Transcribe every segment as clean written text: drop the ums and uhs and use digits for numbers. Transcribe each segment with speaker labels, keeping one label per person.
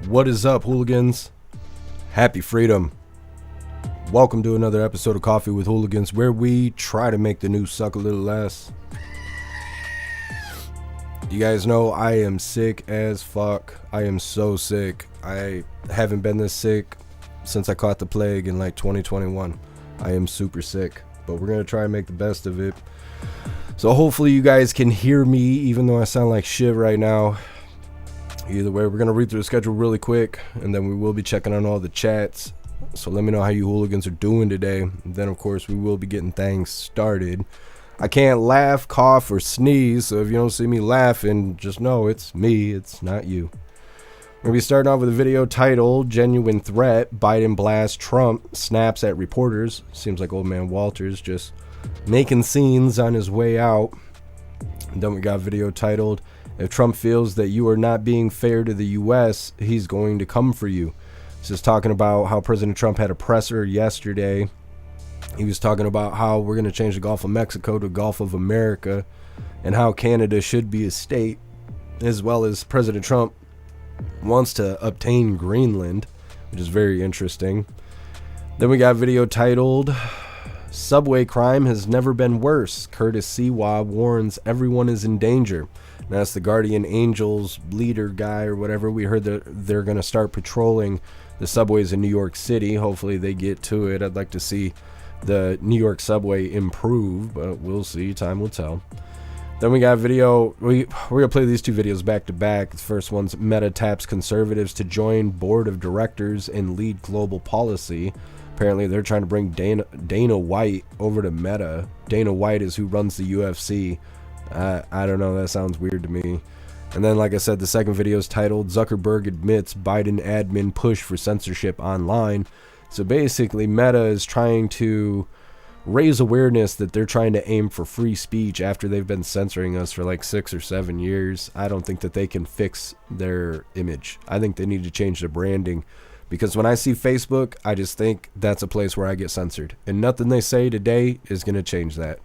Speaker 1: What is up, hooligans? Happy freedom. Welcome to another episode of Coffee with Hooligans, where we try to make the news suck a little less. You guys know I am sick as fuck. I am so sick. I haven't been this sick since I caught the plague in like 2021. I am super sick, but we're going to try and make the best of it. So hopefully you guys can hear me, even though I sound like shit right now. Either way, we're going to read through the schedule really quick, and then we will be checking on all the chats. So let me know how you hooligans are doing today. And then, of course, we will be getting things started. I can't laugh, cough, or sneeze, so if you don't see me laughing, just know it's me, it's not you. We're going to be starting off with a video titled, Genuine Threat, Biden Blasts Trump, Snaps at Reporters. Seems like old man Walter's just making scenes on his way out. And then we got a video titled, If Trump feels that you are not being fair to the U.S., he's going to come for you. This is talking about how President Trump had a presser yesterday. He was talking about how we're going to change the Gulf of Mexico to Gulf of America and how Canada should be a state, as well as President Trump wants to obtain Greenland, which is very interesting. Then we got a video titled, Subway crime has never been worse. Curtis Sewa warns everyone is in danger. Now, that's the Guardian Angels leader guy or whatever. We heard that they're going to start patrolling the subways in New York City. Hopefully they get to it. I'd like to see the New York subway improve, but we'll see. Time will tell. Then we got a video. We're going to play these two videos back to back. The first one's Meta taps conservatives to join board of directors and lead global policy. Apparently they're trying to bring Dana White over to Meta. Dana White is who runs the UFC. I don't know, that sounds weird to me. And then, like I said, the second video is titled, Zuckerberg admits Biden admin push for censorship online. So basically, Meta is trying to raise awareness that they're trying to aim for free speech after they've been censoring us for like 6 or 7 years. I don't think that they can fix their image. I think they need to change their branding. Because when I see Facebook, I just think that's a place where I get censored. And nothing they say today is going to change that.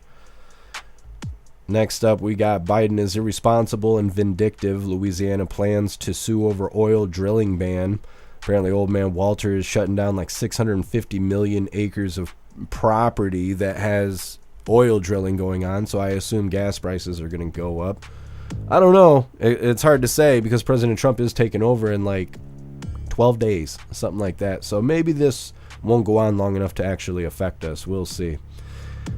Speaker 1: Next up, we got Biden is irresponsible and vindictive. Louisiana plans to sue over oil drilling ban. Apparently, old man Walter is shutting down like 650 million acres of property that has oil drilling going on. So I assume gas prices are going to go up. I don't know. It's hard to say because President Trump is taking over in like 12 days, something like that. So maybe this won't go on long enough to actually affect us. We'll see.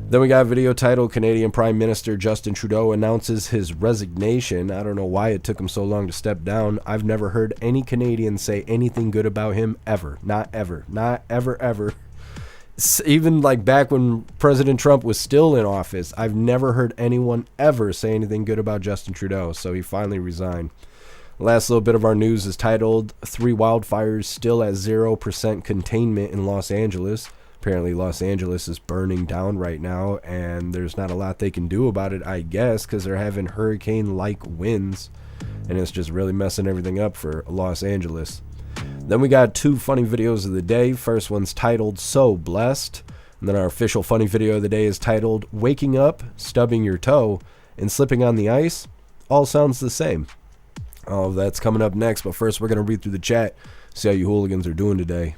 Speaker 1: Then we got a video titled, Canadian Prime Minister Justin Trudeau announces his resignation. I don't know why it took him so long to step down. I've never heard any Canadian say anything good about him ever. Not ever. Not ever, ever. Even like back when President Trump was still in office, I've never heard anyone ever say anything good about Justin Trudeau. So he finally resigned. Last little bit of our news is titled, 3 wildfires still at 0% containment in Los Angeles. Apparently Los Angeles is burning down right now, and there's not a lot they can do about it, I guess, because they're having hurricane-like winds, and it's just really messing everything up for Los Angeles. Then we got 2 funny videos of the day. First one's titled, So Blessed. And then our official funny video of the day is titled, Waking Up, Stubbing Your Toe, and Slipping on the Ice. All sounds the same. All of that's coming up next, but first we're going to read through the chat, see how you hooligans are doing today.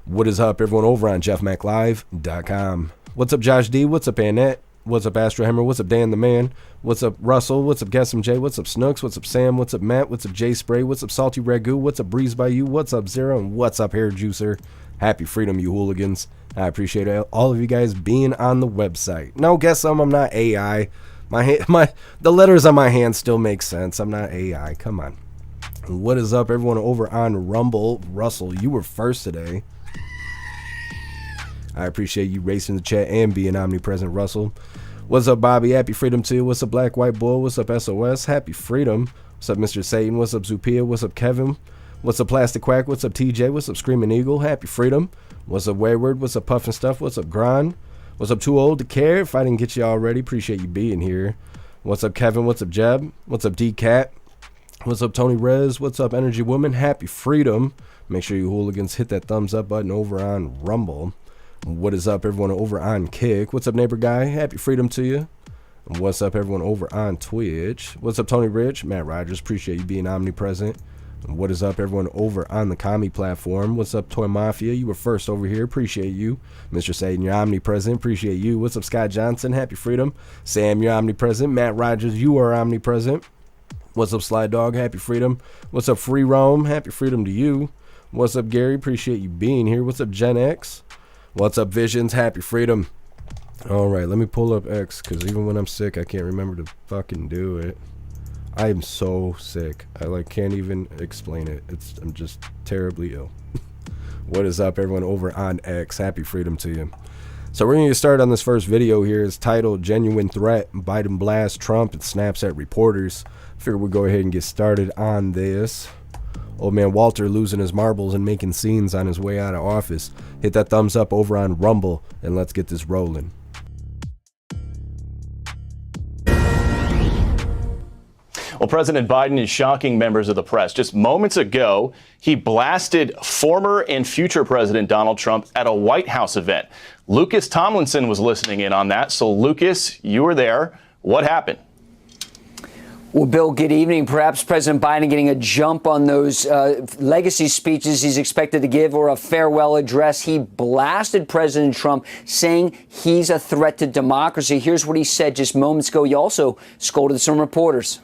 Speaker 1: What is up, everyone, over on jeffmaclive.com. What's up, Josh D? What's up, Annette? What's up, Astro Hammer? What's up, Dan the Man? What's up, Russell? What's up, Guessum J? What's up, Snooks? What's up, Sam? What's up, Matt? What's up, J Spray? What's up, Salty Ragu? What's up, Breeze by You? What's up, Zero? And what's up, Hair Juicer? Happy freedom, you hooligans. I appreciate all of you guys being on the website. No, Guessum, I'm not AI. The letters on my hand still make sense. I'm not AI. Come on. What is up, everyone, over on Rumble? Russell, you were first today. I appreciate you racing the chat and being omnipresent, Russell. What's up, Bobby? Happy freedom to you. What's up, Black White Bull? What's up, SOS? Happy freedom. What's up, Mr. Satan? What's up, Zupia? What's up, Kevin? What's up, Plastic Quack? What's up, TJ? What's up, Screaming Eagle? Happy freedom. What's up, Wayward? What's up, Puffin' Stuff? What's up, Gron? What's up, Too Old to Care? If I didn't get you already, appreciate you being here. What's up, Kevin? What's up, Jeb? What's up, D-Cat? What's up, Tony Rez? What's up, Energy Woman? Happy freedom. Make sure you hooligans hit that thumbs up button over on Rumble. What is up, everyone, over on Kick? What's up, neighbor guy? Happy freedom to you. And what's up, everyone, over on Twitch? What's up, Tony Rich? Matt Rogers, appreciate you being omnipresent. What is up, everyone over on the commie platform? What's up, Toy Mafia? You were first over here. Appreciate you. Mr. Satan, you're omnipresent. Appreciate you. What's up, Scott Johnson? Happy freedom. Sam, you're omnipresent. Matt Rogers, you are omnipresent. What's up, Sly Dog? Happy freedom. What's up, Free Roam? Happy freedom to you. What's up, Gary? Appreciate you being here. What's up, Gen X? What's up, Visions? Happy freedom. All right, let me pull up X, because even when I'm sick, I can't remember to fucking do it. I am so sick. I can't even explain it. I'm just terribly ill. What is up, everyone over on X? Happy freedom to you. So we're going to get started on this first video here. It's titled Genuine Threat. Biden blasts Trump and snaps at reporters. Figure we'll go ahead and get started on this. Old man Walter losing his marbles and making scenes on his way out of office. Hit that thumbs up over on Rumble and let's get this rolling.
Speaker 2: Well, President Biden is shocking members of the press. Just moments ago, he blasted former and future President Donald Trump at a White House event. Lucas Tomlinson was listening in on that. So, Lucas, you were there. What happened?
Speaker 3: Well, Bill, good evening. Perhaps President Biden getting a jump on those legacy speeches he's expected to give, or a farewell address. He blasted President Trump, saying he's a threat to democracy. Here's what he said just moments ago. He also scolded some reporters.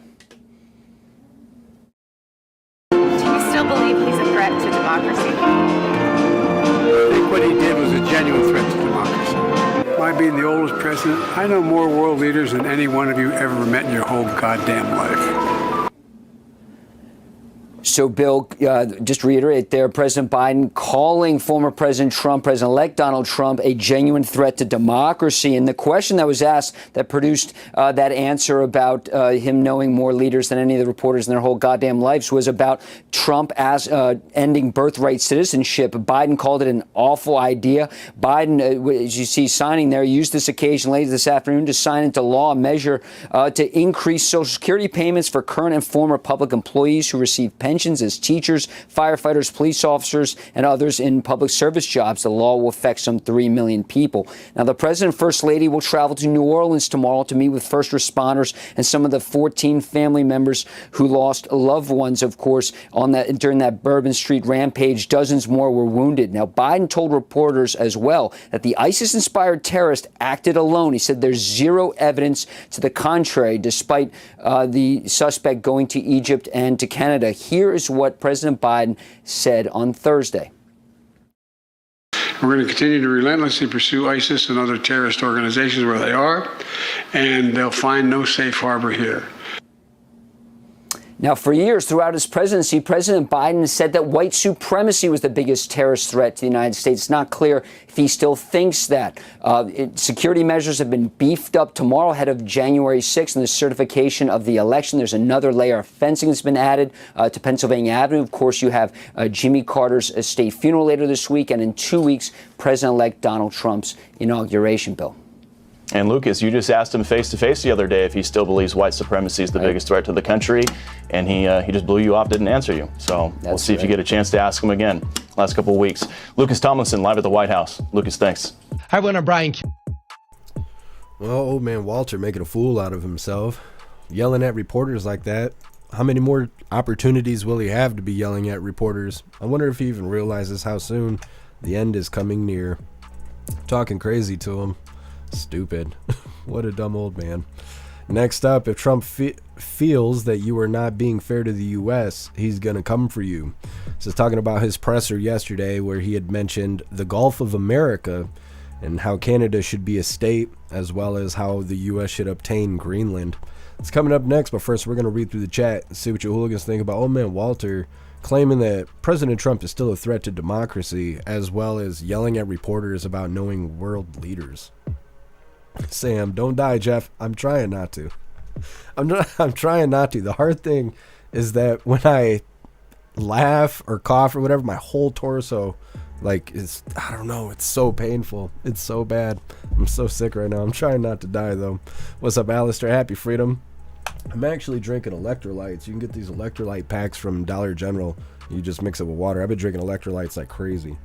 Speaker 4: Believe he's a threat to democracy.
Speaker 5: I think what he did was a genuine threat to democracy. My being the oldest president, I know more world leaders than any one of you ever met in your whole goddamn life.
Speaker 3: So, Bill, just to reiterate there, President Biden calling former President Trump, President-elect Donald Trump, a genuine threat to democracy. And the question that was asked that produced that answer about him knowing more leaders than any of the reporters in their whole goddamn lives was about Trump as ending birthright citizenship. Biden called it an awful idea. Biden, as you see signing there, used this occasion later this afternoon to sign into law a measure to increase Social Security payments for current and former public employees who receive pensions as teachers, firefighters, police officers, and others in public service jobs. The law will affect some 3 million people. Now, the president and first lady will travel to New Orleans tomorrow to meet with first responders and some of the 14 family members who lost loved ones, of course, during that Bourbon Street rampage. Dozens more were wounded. Now, Biden told reporters as well that the ISIS-inspired terrorist acted alone. He said there's zero evidence to the contrary, despite the suspect going to Egypt and to Canada. Here is what President Biden said on Thursday.
Speaker 5: We're going to continue to relentlessly pursue ISIS and other terrorist organizations where they are, and they'll find no safe harbor here.
Speaker 3: Now, for years throughout his presidency, President Biden said that white supremacy was the biggest terrorist threat to the United States. It's not clear if he still thinks that. Security measures have been beefed up tomorrow ahead of January 6th and the certification of the election. There's another layer of fencing that's been added to Pennsylvania Avenue. Of course, you have Jimmy Carter's state funeral later this week, and in 2 weeks, President-elect Donald Trump's inauguration, Bill.
Speaker 2: And Lucas, you just asked him face-to-face the other day if he still believes white supremacy is the biggest threat to the country, and he just blew you off, didn't answer you. So we'll see if you get a chance to ask him again last couple of weeks. Lucas Tomlinson, live at the White House. Lucas, thanks.
Speaker 6: Hi, everyone. I'm Brian.
Speaker 1: Well, old man Walter making a fool out of himself, yelling at reporters like that. How many more opportunities will he have to be yelling at reporters? I wonder if he even realizes how soon the end is coming near. Talking crazy to him. Stupid. What a dumb old man. Next up, if Trump feels that you are not being fair to the U.S., he's going to come for you. This is talking about his presser yesterday where he had mentioned the Gulf of America and how Canada should be a state, as well as how the U.S. should obtain Greenland. It's coming up next, but first we're going to read through the chat and see what you hooligans think about old man Walter claiming that President Trump is still a threat to democracy, as well as yelling at reporters about knowing world leaders. Sam, don't die, Jeff. I'm trying not to. I'm trying not to. The hard thing is that when I laugh or cough or whatever, my whole torso, is, I don't know, it's so painful. It's so bad. I'm so sick right now. I'm trying not to die, though. What's up, Alistair? Happy freedom. I'm actually drinking electrolytes. You can get these electrolyte packs from Dollar General. You just mix it with water. I've been drinking electrolytes like crazy.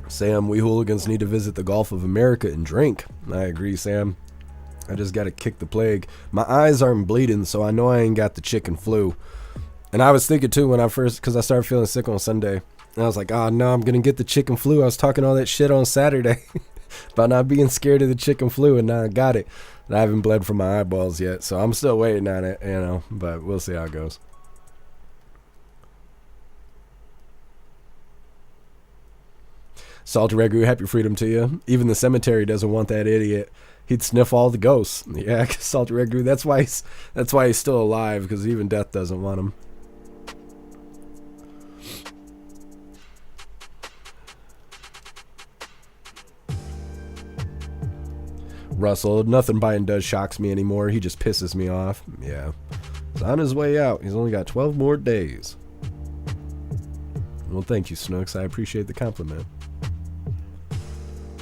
Speaker 1: Sam, we hooligans need to visit the Gulf of America and drink. I agree, Sam. I just got to kick the plague. My eyes aren't bleeding, so I know I ain't got the chicken flu. And I was thinking too when I first, because I started feeling sick on Sunday. And I was like, oh no, I'm going to get the chicken flu. I was talking all that shit on Saturday about not being scared of the chicken flu, and now I got it. And I haven't bled from my eyeballs yet, so I'm still waiting on it, but we'll see how it goes. Salty Ragu, happy freedom to you. Even the cemetery doesn't want that idiot. He'd sniff all the ghosts. Yeah, Salty Ragu, that's why he's still alive, because even death doesn't want him. Russell, nothing Biden does shocks me anymore. He just pisses me off. Yeah. He's on his way out. He's only got 12 more days. Well, thank you, Snooks. I appreciate the compliment.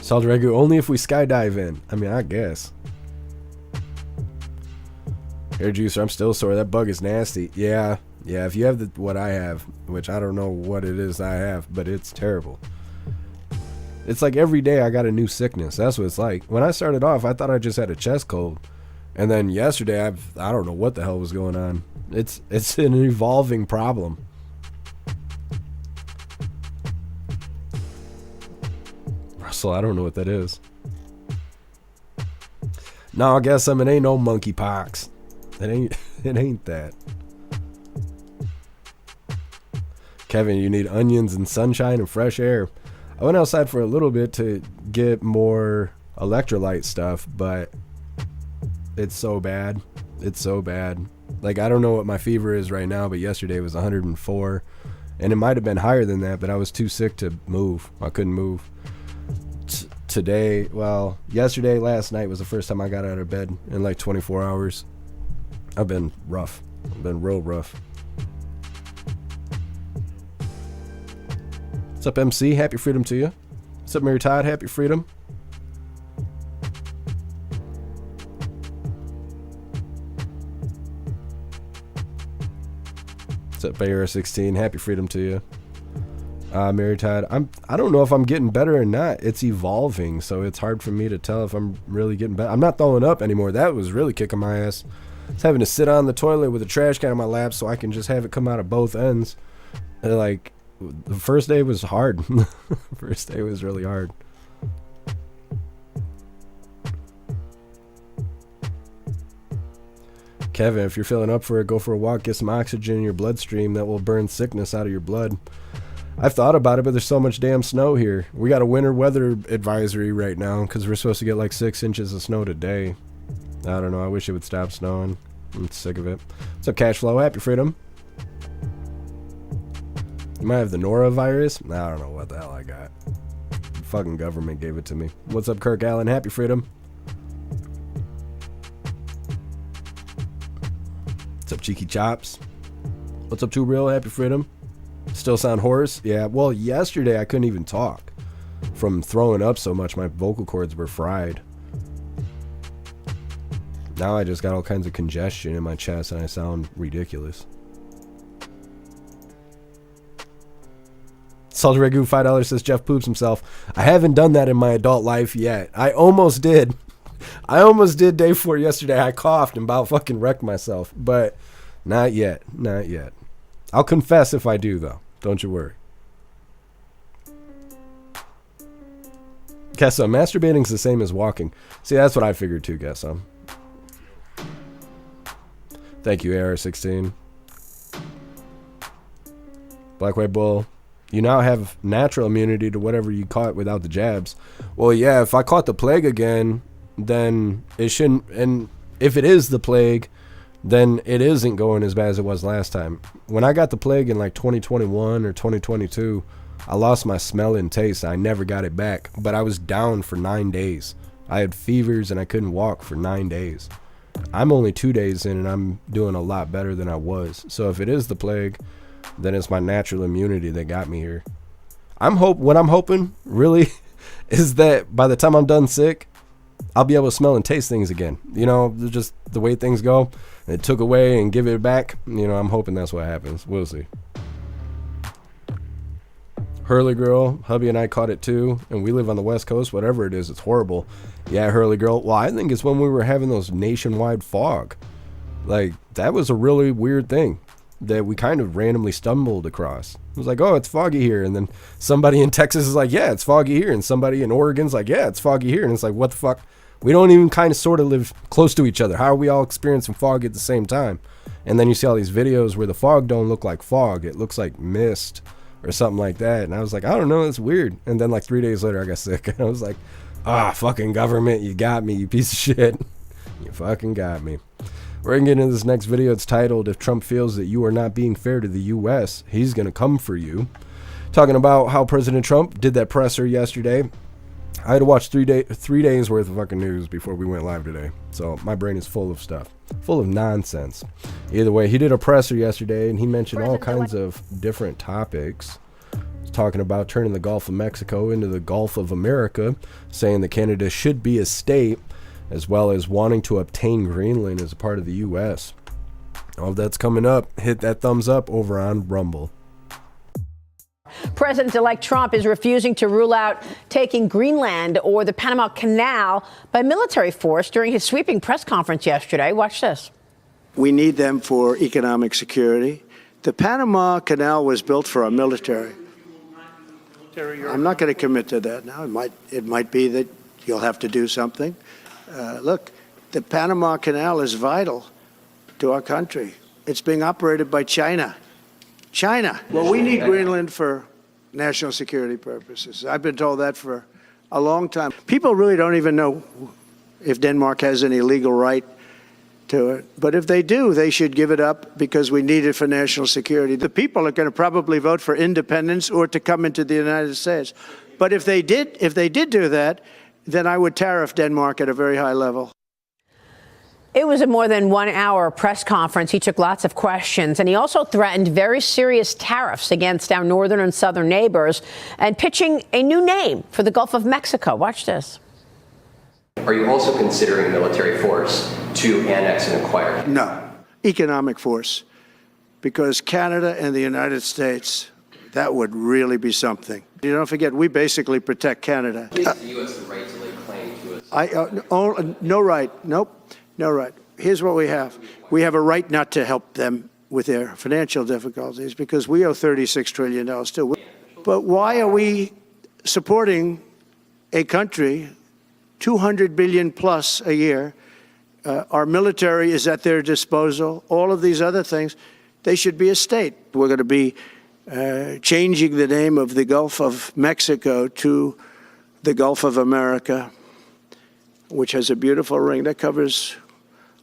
Speaker 1: Salt Ragu, only if we skydive in. I mean, I guess. Hair juicer, I'm still sore. That bug is nasty. Yeah, if you have what I have, which I don't know what it is I have, but it's terrible. It's like every day I got a new sickness. That's what it's like. When I started off, I thought I just had a chest cold. And then yesterday, I don't know what the hell was going on. It's an evolving problem. Russell, I don't know what that is. No, I guess it ain't no monkeypox. It ain't that. Kevin, you need onions and sunshine and fresh air. I went outside for a little bit to get more electrolyte stuff, but it's so bad. It's so bad. Like, I don't know what my fever is right now, but yesterday was 104. And it might have been higher than that, but I was too sick to move. I couldn't move. Yesterday, last night was the first time I got out of bed in like 24 hours. I've been rough. I've been real rough. What's up, MC? Happy freedom to you. What's up, Mary Todd? Happy freedom. What's up, AR16? Happy freedom to you. Mary Todd, I don't know if I'm getting better or not. It's evolving, so it's hard for me to tell if I'm really getting better. I'm not throwing up anymore. That was really kicking my ass. I was having to sit on the toilet with a trash can on my lap so I can just have it come out of both ends. And like, the first day was hard. First day was really hard. Kevin, if you're feeling up for it, go for a walk, get some oxygen in your bloodstream. That will burn sickness out of your blood. I've thought about it, but there's so much damn snow here. We got a winter weather advisory right now because we're supposed to get like 6 inches of snow today. I don't know. I wish it would stop snowing. I'm sick of it. What's up, Cashflow? Happy freedom. You might have the norovirus. I don't know what the hell I got. The fucking government gave it to me. What's up, Kirk Allen? Happy freedom. What's up, Cheeky Chops? What's up, Too Real? Happy freedom. Still sound hoarse? Yeah, well, yesterday I couldn't even talk. From throwing up so much, my vocal cords were fried. Now I just got all kinds of congestion in my chest and I sound ridiculous. Salt Ragu, $5 says Jeff poops himself. I haven't done that in my adult life yet. I almost did. I almost did day 4 yesterday. I coughed and about fucking wrecked myself. But not yet. Not yet. I'll confess if I do, though. Don't you worry. Kessa, masturbating's the same as walking. See, that's what I figured too, Kessa. Thank you, AR16. Black White Bull. You now have natural immunity to whatever you caught without the jabs. Well, yeah, if I caught the plague again, then it shouldn't. And if it is the plague, then it isn't going as bad as it was last time. When I got the plague in like 2021 or 2022, I lost my smell and taste. I never got it back, but I was down for 9 days. I had fevers and I couldn't walk for 9 days. I'm only 2 days in and I'm doing a lot better than I was. So if it is the plague, then it's my natural immunity that got me here. What I'm hoping really is that by the time I'm done sick, I'll be able to smell and taste things again. You know, just the way things go. It took away and give it back. You know, I'm hoping that's what happens. We'll see. Hurley girl, hubby and I caught it too, and we live on the West Coast. Whatever it is, it's horrible. Yeah, Hurley girl. Well, I think it's when we were having those nationwide fog. Like, that was a really weird thing that we kind of randomly stumbled across. It was like, oh, it's foggy here. And then somebody in Texas is like, yeah, it's foggy here. And somebody in Oregon's like, yeah, it's foggy here. And it's like, what the fuck? We don't even kind of sort of live close to each other. How are we all experiencing fog at the same time? And then you see all these videos where the fog don't look like fog. It looks like mist or something like that. And I was like, I don't know, it's weird. And then like 3 days later, I got sick. And I was like, fucking government, you got me, you piece of shit. You fucking got me. We're going to get into this next video. It's titled, If Trump Feels That You Are Not Being Fair to the U.S., He's Going to Come For You. Talking about how President Trump did that presser yesterday. I had to watch 3 days worth of fucking news before we went live today. So my brain is full of stuff. Full of nonsense. Either way, he did a presser yesterday and he mentioned all kinds of different topics. He's talking about turning the Gulf of Mexico into the Gulf of America, saying that Canada should be a state, as well as wanting to obtain Greenland as a part of the U.S. All that's coming up. Hit that thumbs up over on Rumble.
Speaker 6: President-elect Trump is refusing to rule out taking Greenland or the Panama Canal by military force during his sweeping press conference yesterday. Watch this.
Speaker 7: We need them for economic security. The Panama Canal was built for our military. I'm not going to commit to that now. It might be that you'll have to do something. Look, the Panama Canal is vital to our country. It's being operated by China. China. Well, we need Greenland for national security purposes. I've been told that for a long time. People really don't even know if Denmark has any legal right to it. But if they do, they should give it up because we need it for national security. The people are going to probably vote for independence or to come into the United States. But if they did do that, then I would tariff Denmark at a very high level.
Speaker 6: It was a more than 1 hour press conference. He took lots of questions, and he also threatened very serious tariffs against our northern and southern neighbors and pitching a new name for the Gulf of Mexico. Watch this.
Speaker 8: Are you also considering military force to annex and acquire?
Speaker 7: No, economic force, because Canada and the United States, that would really be something. You don't forget, we basically protect Canada.
Speaker 8: Gives the U.S. the right to lay claim to it.
Speaker 7: No right. Nope. No right. Here's what we have. We have a right not to help them with their financial difficulties because we owe $36 trillion too. But why are we supporting a country, $200 billion plus a year? Our military is at their disposal. All of these other things, they should be a state. We're going to be changing the name of the Gulf of Mexico to the Gulf of America, which has a beautiful ring that covers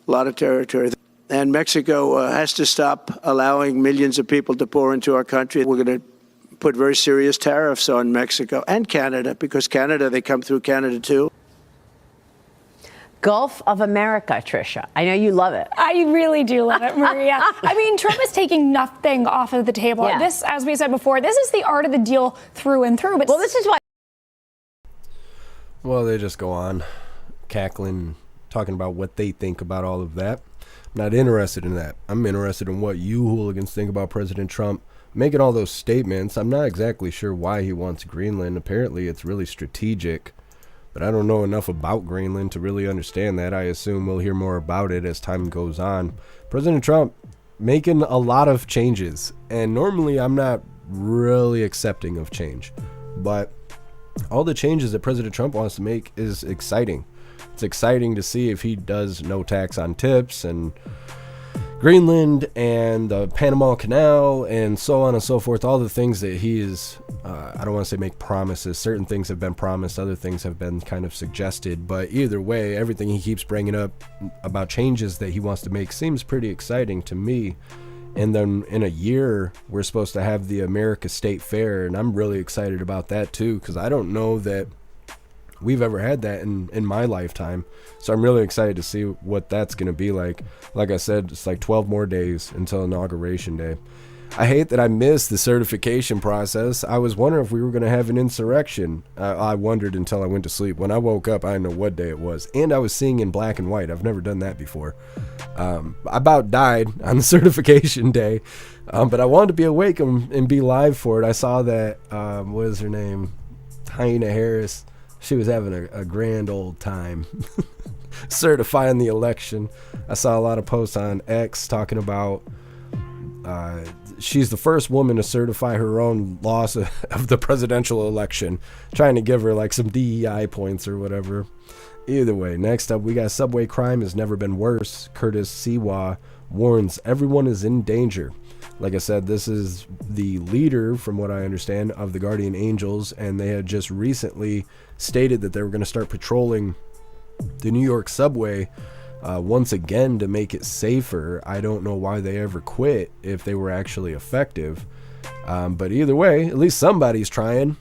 Speaker 7: a lot of territory. And Mexico has to stop allowing millions of people to pour into our country. We're going to put very serious tariffs on Mexico and Canada, because Canada, they come through Canada too.
Speaker 6: Gulf of America, Tricia. I know you love it.
Speaker 9: I really do love it, Maria. I mean, Trump is taking nothing off of the table.
Speaker 6: Yeah.
Speaker 9: This, as we said before, this is the art of the deal through and through. But
Speaker 6: well, this is why.
Speaker 1: Well, they just go on cackling, talking about what they think about all of that. I'm not interested in that. I'm interested in what you hooligans think about President Trump making all those statements. I'm not exactly sure why he wants Greenland. Apparently, it's really strategic, but I don't know enough about Greenland to really understand that. I assume we'll hear more about it as time goes on. President Trump making a lot of changes, and normally I'm not really accepting of change, but all the changes that President Trump wants to make is exciting. It's exciting to see if he does no tax on tips and Greenland and the Panama Canal and so on and so forth. All the things that he is, I don't want to say make promises. Certain things have been promised. Other things have been kind of suggested. But either way, everything he keeps bringing up about changes that he wants to make seems pretty exciting to me. And then in a year, we're supposed to have the America State Fair. And I'm really excited about that too, because I don't know that we've ever had that in my lifetime. So I'm really excited to see what that's going to be like. Like I said, it's like 12 more days until Inauguration Day. I hate that I missed the certification process. I was wondering if we were going to have an insurrection. I wondered until I went to sleep. When I woke up, I didn't know what day it was. And I was seeing in black and white. I've never done that before. I about died on the certification day. But I wanted to be awake and be live for it. I saw that, what is her name? Hyena Harris. She was having a grand old time certifying the election. I saw a lot of posts on X talking about she's the first woman to certify her own loss of the presidential election, trying to give her like some DEI points or whatever. Either way, next up we got subway crime has never been worse. Curtis Siwa warns everyone is in danger. Like I said, this is the leader, from what I understand, of the Guardian Angels, and they had just recently stated that they were going to start patrolling the New York subway once again to make it safer. I don't know why they ever quit if they were actually effective. But either way, at least somebody's trying.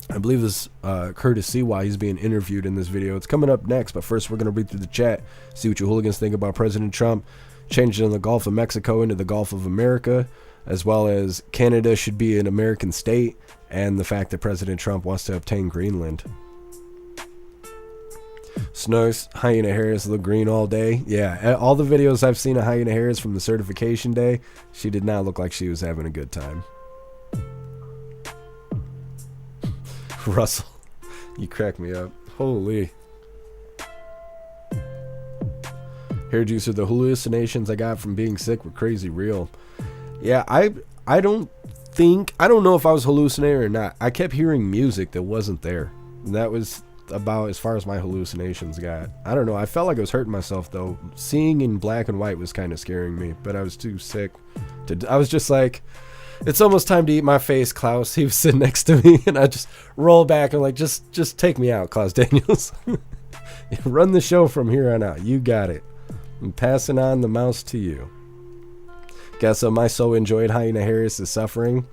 Speaker 1: I believe this Curtis Siwa, he's being interviewed in this video. It's coming up next, but first we're going to read through the chat, see what you hooligans think about President Trump changing the Gulf of Mexico into the Gulf of America, as well as Canada should be an American state, and the fact that President Trump wants to obtain Greenland. Snooks, Hyena Harris look green all day. Yeah, all the videos I've seen of Hyena Harris from the certification day, she did not look like she was having a good time. Russell, you crack me up. Holy. Hair juicer, the hallucinations I got from being sick were crazy real. Yeah, I don't know if I was hallucinating or not. I kept hearing music that wasn't there. And that was about as far as my hallucinations got. I don't know. I felt like I was hurting myself though. Seeing in black and white was kind of scaring me, but I was too sick to. I was just like, it's almost time to eat my face, Klaus. He was sitting next to me, and I just roll back and like, just take me out, Klaus Daniels. Run the show from here on out. You got it. I'm passing on the mouse to you. Guess my so enjoyed Hyena Harris is suffering.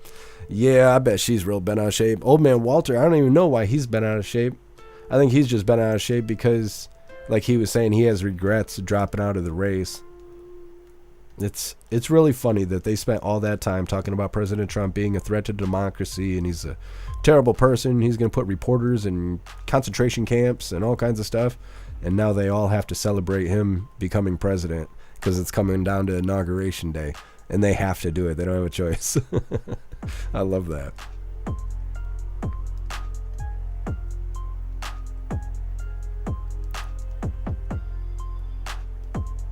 Speaker 1: Yeah, I bet she's real bent out of shape. Old man Walter, I don't even know why he's bent out of shape. I think he's just bent out of shape because, like he was saying, he has regrets dropping out of the race. It's really funny that they spent all that time talking about President Trump being a threat to democracy and he's a terrible person. He's going to put reporters in concentration camps and all kinds of stuff. And now they all have to celebrate him becoming president because it's coming down to Inauguration Day. And they have to do it. They don't have a choice. I love that.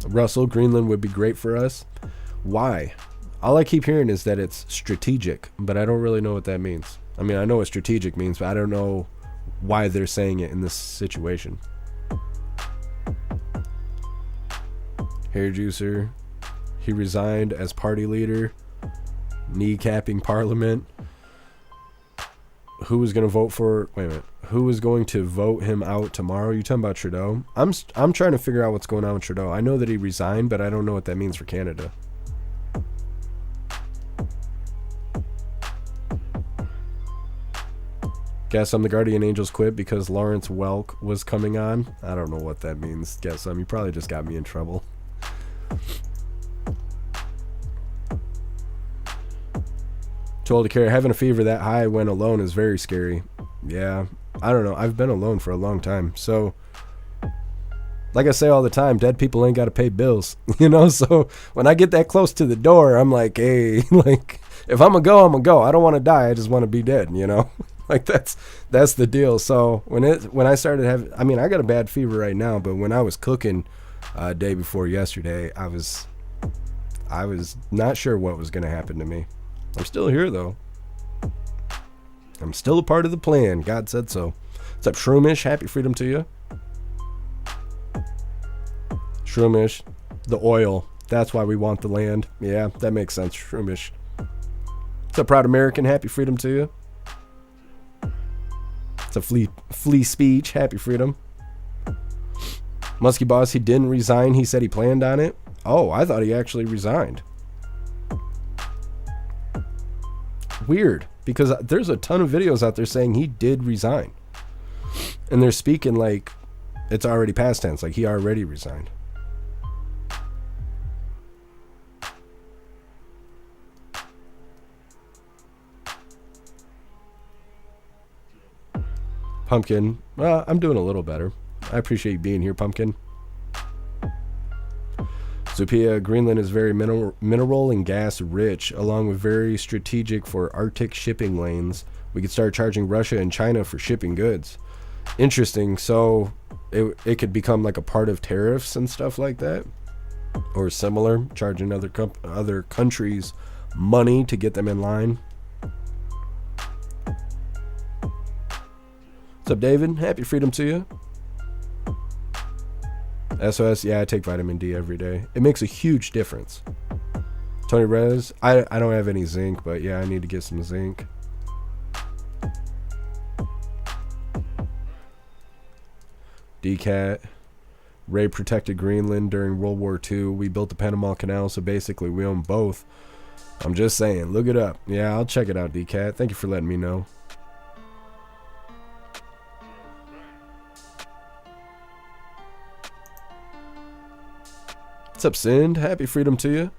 Speaker 1: Russell, Greenland would be great for us. Why? All I keep hearing is that it's strategic, but I don't really know what that means. I mean, I know what strategic means, but I don't know why they're saying it in this situation. Hair juicer. He resigned as party leader. Kneecapping parliament. Who was going to vote for... Wait a minute. Who is going to vote him out tomorrow? You talking about Trudeau? I'm trying to figure out what's going on with Trudeau. I know that he resigned, but I don't know what that means for Canada. Guess the Guardian Angels quit because Lawrence Welk was coming on. I don't know what that means. Guess you probably just got me in trouble. Too old to care. Having a fever that high when alone is very scary. Yeah, I don't know. I've been alone for a long time. So, like I say all the time, dead people ain't got to pay bills. You know, so when I get that close to the door, I'm like, hey, like, if I'm going to go, I'm going to go. I don't want to die. I just want to be dead, you know? Like, that's the deal. So, when I started having, I mean, I got a bad fever right now, but when I was cooking day before yesterday, I was not sure what was going to happen to me. I'm still here, though. I'm still a part of the plan. God said so. What's up, Shroomish? Happy freedom to you. Shroomish. The oil. That's why we want the land. Yeah, that makes sense, Shroomish. What's up, Proud American? Happy freedom to you. It's a flea speech. Happy freedom. Muskie Boss, he didn't resign. He said he planned on it. Oh, I thought he actually resigned. Weird, because there's a ton of videos out there saying he did resign. And they're speaking like it's already past tense, like he already resigned. Pumpkin. I'm doing a little better. I appreciate you being here, Pumpkin. Zupia, Greenland is very mineral and gas rich, along with very strategic for Arctic shipping lanes. We could start charging Russia and China for shipping goods. Interesting. So it could become like a part of tariffs and stuff like that, or similar, charging other countries money to get them in line. What's up, David? Happy freedom to you. SOS, yeah, I take vitamin D every day. It makes a huge difference. Tony Rez, I don't have any zinc, but yeah, I need to get some zinc. DCAT, Ray protected Greenland during World War II. We built the Panama Canal, so basically we own both. I'm just saying, look it up. Yeah, I'll check it out, DCAT. Thank you for letting me know. What's up, Sind? Happy freedom to you.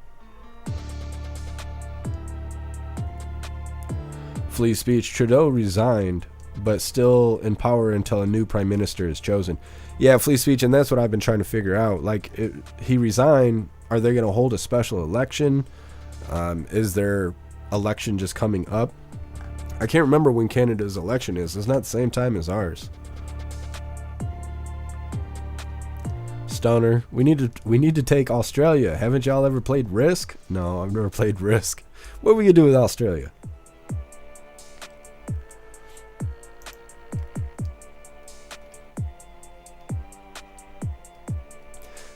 Speaker 1: Free speech. Trudeau resigned, but still in power until a new prime minister is chosen. Yeah, free speech, and that's what I've been trying to figure out. Like, he resigned. Are they going to hold a special election? Is their election just coming up? I can't remember when Canada's election is. It's not the same time as ours. Stoner, we need to take Australia. Haven't y'all ever played Risk? No, I've never played Risk. What are we gonna do with Australia?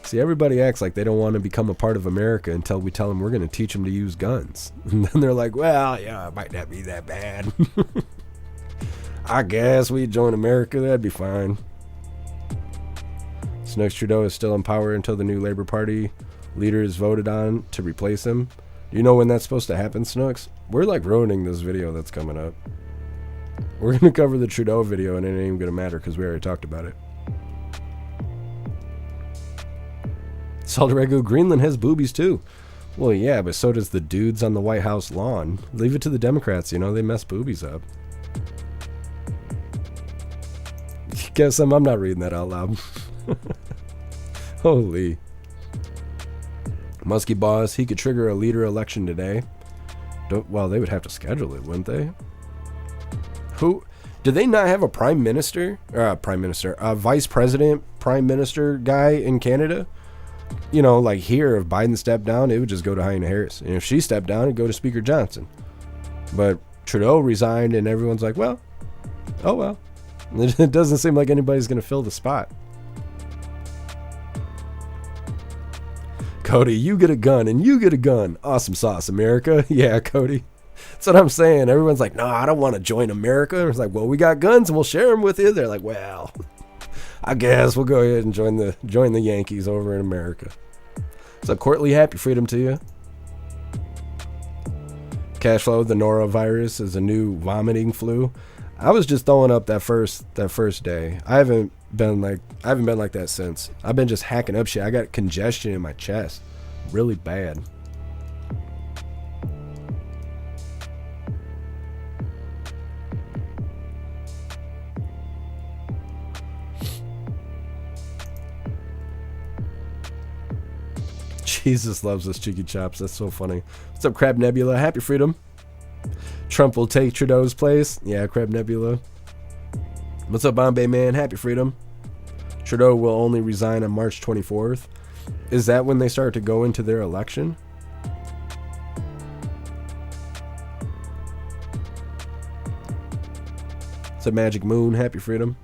Speaker 1: See, everybody acts like they don't want to become a part of America until we tell them we're going to teach them to use guns. And then they're like, well, yeah, it might not be that bad. I guess we join America, that'd be fine. Snooks, Trudeau is still in power until the new Labour Party leader is voted on to replace him. Do you know when that's supposed to happen, Snooks? We're like ruining this video that's coming up. We're going to cover the Trudeau video and it ain't even going to matter because we already talked about it. Saldarego, Greenland has boobies too. Well, yeah, but so does the dudes on the White House lawn. Leave it to the Democrats, you know, they mess boobies up. Guess I'm not reading that out loud. Holy. Muskie boss, he could trigger a leader election today. Well, they would have to schedule it, wouldn't they? Who? Do they not have a prime minister? Vice president, prime minister guy in Canada? You know, like here, if Biden stepped down, it would just go to Hyena Harris. And if she stepped down, it'd go to Speaker Johnson. But Trudeau resigned, and everyone's like, well, oh well. It doesn't seem like anybody's going to fill the spot. Cody, you get a gun, and you get a gun. Awesome sauce, America. Yeah, Cody. That's what I'm saying. Everyone's like, no, I don't want to join America. And it's like, well, we got guns, and we'll share them with you. They're like, well, I guess we'll go ahead and join the Yankees over in America. So Courtly, happy freedom to you. Cashflow, the norovirus is a new vomiting flu. I was just throwing up that first day. I haven't been like that since. I've been just hacking up shit. I got congestion in my chest, really bad. Jesus loves us cheeky chops. That's so funny. What's up, Crab Nebula? Happy freedom. Trump will take Trudeau's place. Yeah, Crab Nebula. What's up, Bombay Man? Happy freedom. Trudeau will only resign on March 24th. Is that when they start to go into their election? What's up, Magic Moon? Happy freedom.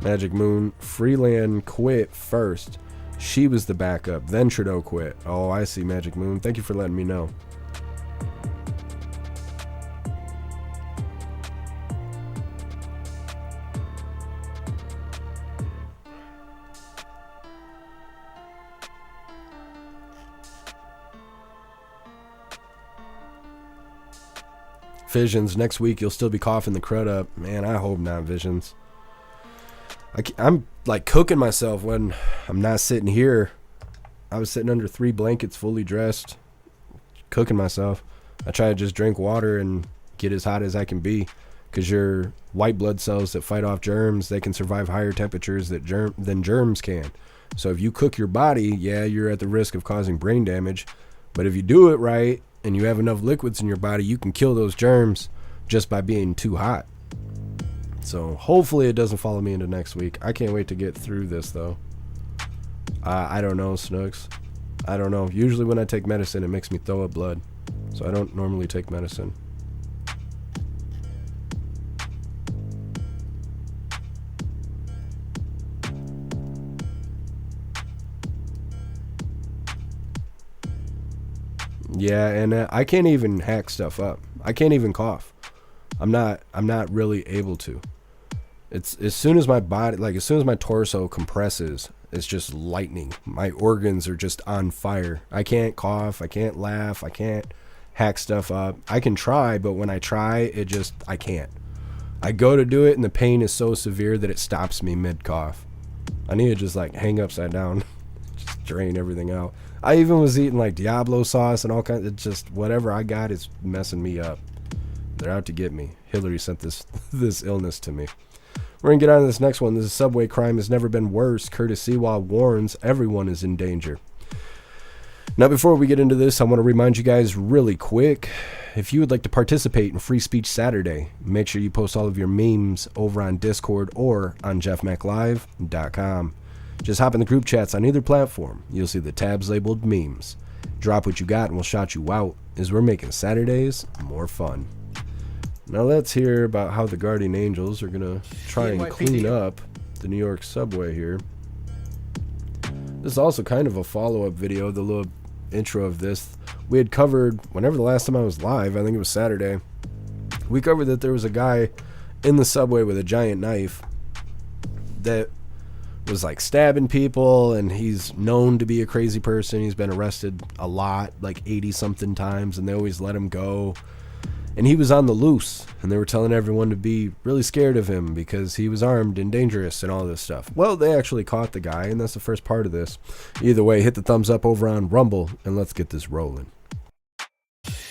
Speaker 1: Magic Moon, Freeland quit first. She was the backup, then Trudeau quit. Oh, I see, Magic Moon. Thank you for letting me know. Visions, next week you'll still be coughing the crud up. Man, I hope not, Visions. I'm like cooking myself when I'm not sitting here. I was sitting under 3 blankets fully dressed, cooking myself. I try to just drink water and get as hot as I can be, because your white blood cells that fight off germs, they can survive higher temperatures than germs can. So if you cook your body, yeah, you're at the risk of causing brain damage. But if you do it right and you have enough liquids in your body, you can kill those germs just by being too hot. So hopefully it doesn't follow me into next week. I can't wait to get through this, though. I don't know, Snooks. I don't know. Usually when I take medicine, it makes me throw up blood. So I don't normally take medicine. Yeah, and I can't even hack stuff up. I can't even cough. I'm not really able to. It's as soon as my body, like as soon as my torso compresses, it's just lightning. My organs are just on fire. I can't cough. I can't laugh. I can't hack stuff up. I can try, but when I try, I can't. I go to do it and the pain is so severe that it stops me mid cough. I need to just like hang upside down, just drain everything out. I even was eating like Diablo sauce and all kinds of, just whatever I got is messing me up. They're out to get me. Hillary sent this illness to me. We're going to get on to this next one. This subway crime has never been worse. Curtis Sewell warns everyone is in danger. Now, before we get into this, I want to remind you guys really quick, if you would like to participate in Free Speech Saturday, make sure you post all of your memes over on Discord or on jeffmaclive.com. Just hop in the group chats on either platform. You'll see the tabs labeled memes. Drop what you got and we'll shout you out, as we're making Saturdays more fun. Now let's hear about how the Guardian Angels are going to try and clean up the New York subway here. This is also kind of a follow-up video, the little intro of this. We had covered, whenever the last time I was live, I think it was Saturday, we covered that there was a guy in the subway with a giant knife that was like stabbing people, and he's known to be a crazy person. He's been arrested a lot, like 80-something times, and they always let him go. And he was on the loose, and they were telling everyone to be really scared of him because he was armed and dangerous and all this stuff. Well, they actually caught the guy, and that's the first part of this. Either way, hit the thumbs up over on Rumble, and let's get this rolling.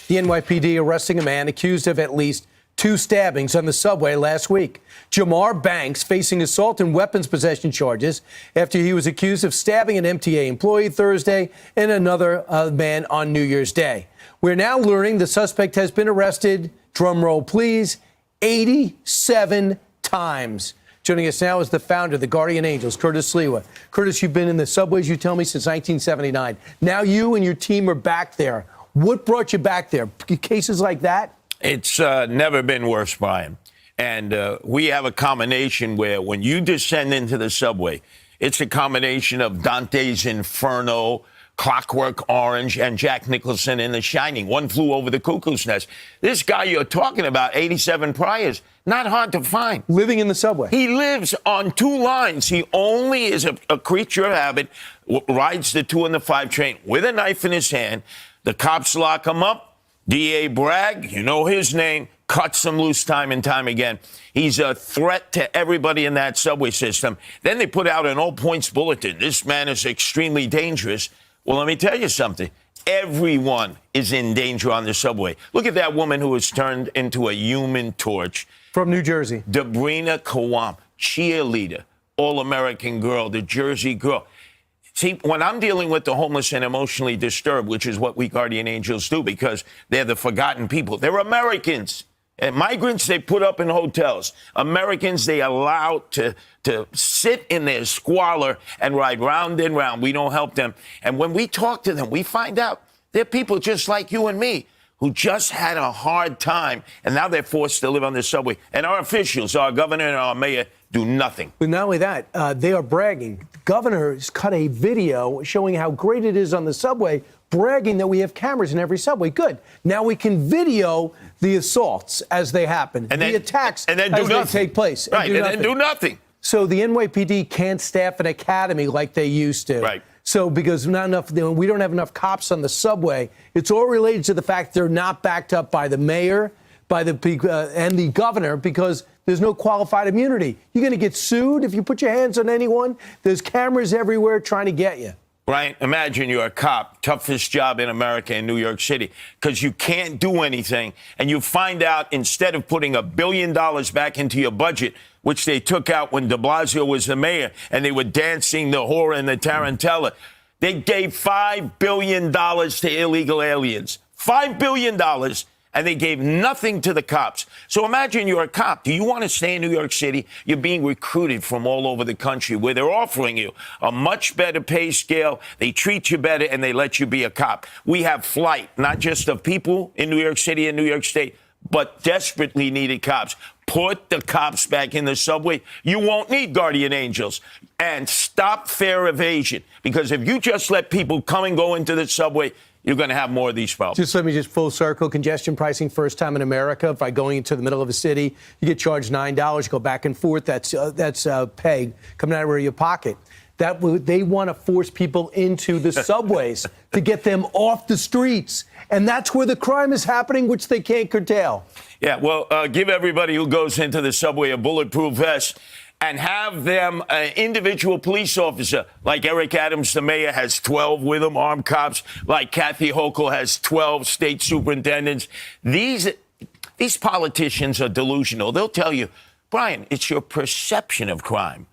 Speaker 10: The NYPD arresting a man accused of at least 2 stabbings on the subway last week. Jamar Banks facing assault and weapons possession charges after he was accused of stabbing an MTA employee Thursday and another man on New Year's Day. We're now learning the suspect has been arrested, drum roll please, 87 times. Joining us now is the founder of the Guardian Angels, Curtis Sliwa. Curtis, you've been in the subways, you tell me, since 1979. Now you and your team are back there. What brought you back there? Cases like that?
Speaker 11: It's never been worse, Brian. And we have a combination where when you descend into the subway, it's a combination of Dante's Inferno, Clockwork Orange, and Jack Nicholson in The Shining. One Flew Over the Cuckoo's Nest. This guy you're talking about, 87 priors, not hard to find.
Speaker 10: Living in the subway.
Speaker 11: He lives on 2 lines. He only is a creature of habit, rides the 2 and the 5 train with a knife in his hand. The cops lock him up. D.A. Bragg, you know his name, cuts him loose time and time again. He's a threat to everybody in that subway system. Then they put out an all-points bulletin. This man is extremely dangerous. Well, let me tell you something. Everyone is in danger on the subway. Look at that woman who was turned into a human torch.
Speaker 10: From New Jersey.
Speaker 11: Debrina Kawam, cheerleader, all-American girl, the Jersey girl. See, when I'm dealing with the homeless and emotionally disturbed, which is what we Guardian Angels do because they're the forgotten people, they're Americans. And migrants, they put up in hotels. Americans, they allow to sit in their squalor and ride round and round. We don't help them. And when we talk to them, we find out they're people just like you and me who just had a hard time, and now they're forced to live on the subway. And our officials, our governor and our mayor, do nothing.
Speaker 10: But not only that, they are bragging. The governor has cut a video showing how great it is on the subway, bragging that we have cameras in every subway. Good. Now we can video the assaults as they happen, and the attacks
Speaker 11: and then
Speaker 10: as they take place.
Speaker 11: Right, and then do nothing.
Speaker 10: So the NYPD can't staff an academy like they used to.
Speaker 11: Right.
Speaker 10: So because we don't have enough cops on the subway, it's all related to the fact they're not backed up by the mayor, by the and the governor, because there's no qualified immunity. You're going to get sued if you put your hands on anyone. There's cameras everywhere trying to get you.
Speaker 11: Brian, imagine you're a cop, toughest job in America in New York City, because you can't do anything, and you find out instead of putting $1 billion back into your budget, which they took out when de Blasio was the mayor, and they were dancing the whore and the tarantella, they gave $5 billion to illegal aliens. $5 billion. And they gave nothing to the cops. So imagine you're a cop. Do you want to stay in New York City? You're being recruited from all over the country where they're offering you a much better pay scale. They treat you better and they let you be a cop. We have flight, not just of people in New York City and New York State, but desperately needed cops. Put the cops back in the subway. You won't need guardian angels. And stop fare evasion. Because if you just let people come and go into the subway, you're going to have more of these problems.
Speaker 10: Just let me just full circle. Congestion pricing, first time in America. By going into the middle of a city, you get charged $9. You go back and forth. That's pay coming out of your pocket. They want to force people into the subways to get them off the streets. And that's where the crime is happening, which they can't curtail.
Speaker 11: Yeah, well, give everybody who goes into the subway a bulletproof vest and have them an individual police officer, like Eric Adams, the mayor, has 12 with him, armed cops, like Kathy Hochul has 12 state superintendents. These politicians are delusional. They'll tell you, Brian, it's your perception of crime.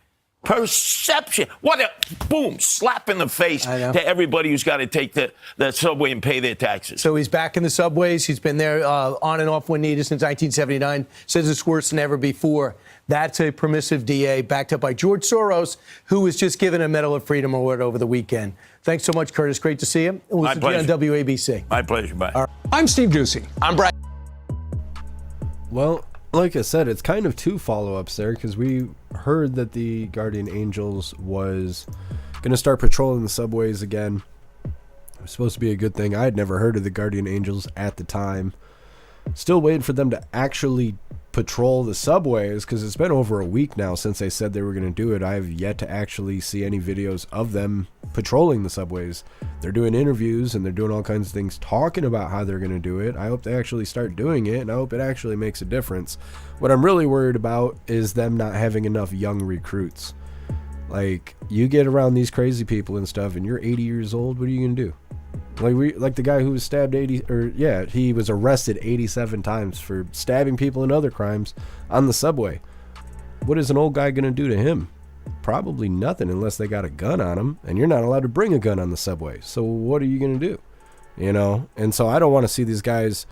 Speaker 11: Perception. What a, boom, slap in the face to everybody who's got to take the subway and pay their taxes.
Speaker 10: So he's back in the subways. He's been there on and off when needed since 1979. Says it's worse than ever before. That's a permissive DA backed up by George Soros, who was just given a Medal of Freedom award over the weekend. Thanks so much, Curtis. Great to see you.
Speaker 11: My pleasure.
Speaker 10: On WABC.
Speaker 11: My pleasure. Bye.
Speaker 10: Right. I'm Steve Ducey. I'm Brad.
Speaker 1: Well, like I said, it's kind of two follow-ups there, because we heard that the Guardian Angels was going to start patrolling the subways again. It was supposed to be a good thing. I had never heard of the Guardian Angels at the time. Still waiting for them to actually patrol the subways, because it's been over a week now since they said they were going to do it. I have yet to actually see any videos of them patrolling the subways. They're doing interviews and they're doing all kinds of things talking about how they're going to do it. I hope they actually start doing it, and I hope it actually makes a difference. What I'm really worried about is them not having enough young recruits. Like, you get around these crazy people and stuff, and you're 80 years old, what are you going to do? Like the guy who was stabbed he was arrested 87 times for stabbing people and other crimes on the subway. What is an old guy going to do to him? Probably nothing, unless they got a gun on him, and you're not allowed to bring a gun on the subway. So what are you going to do? You know? And so I don't want to see these guys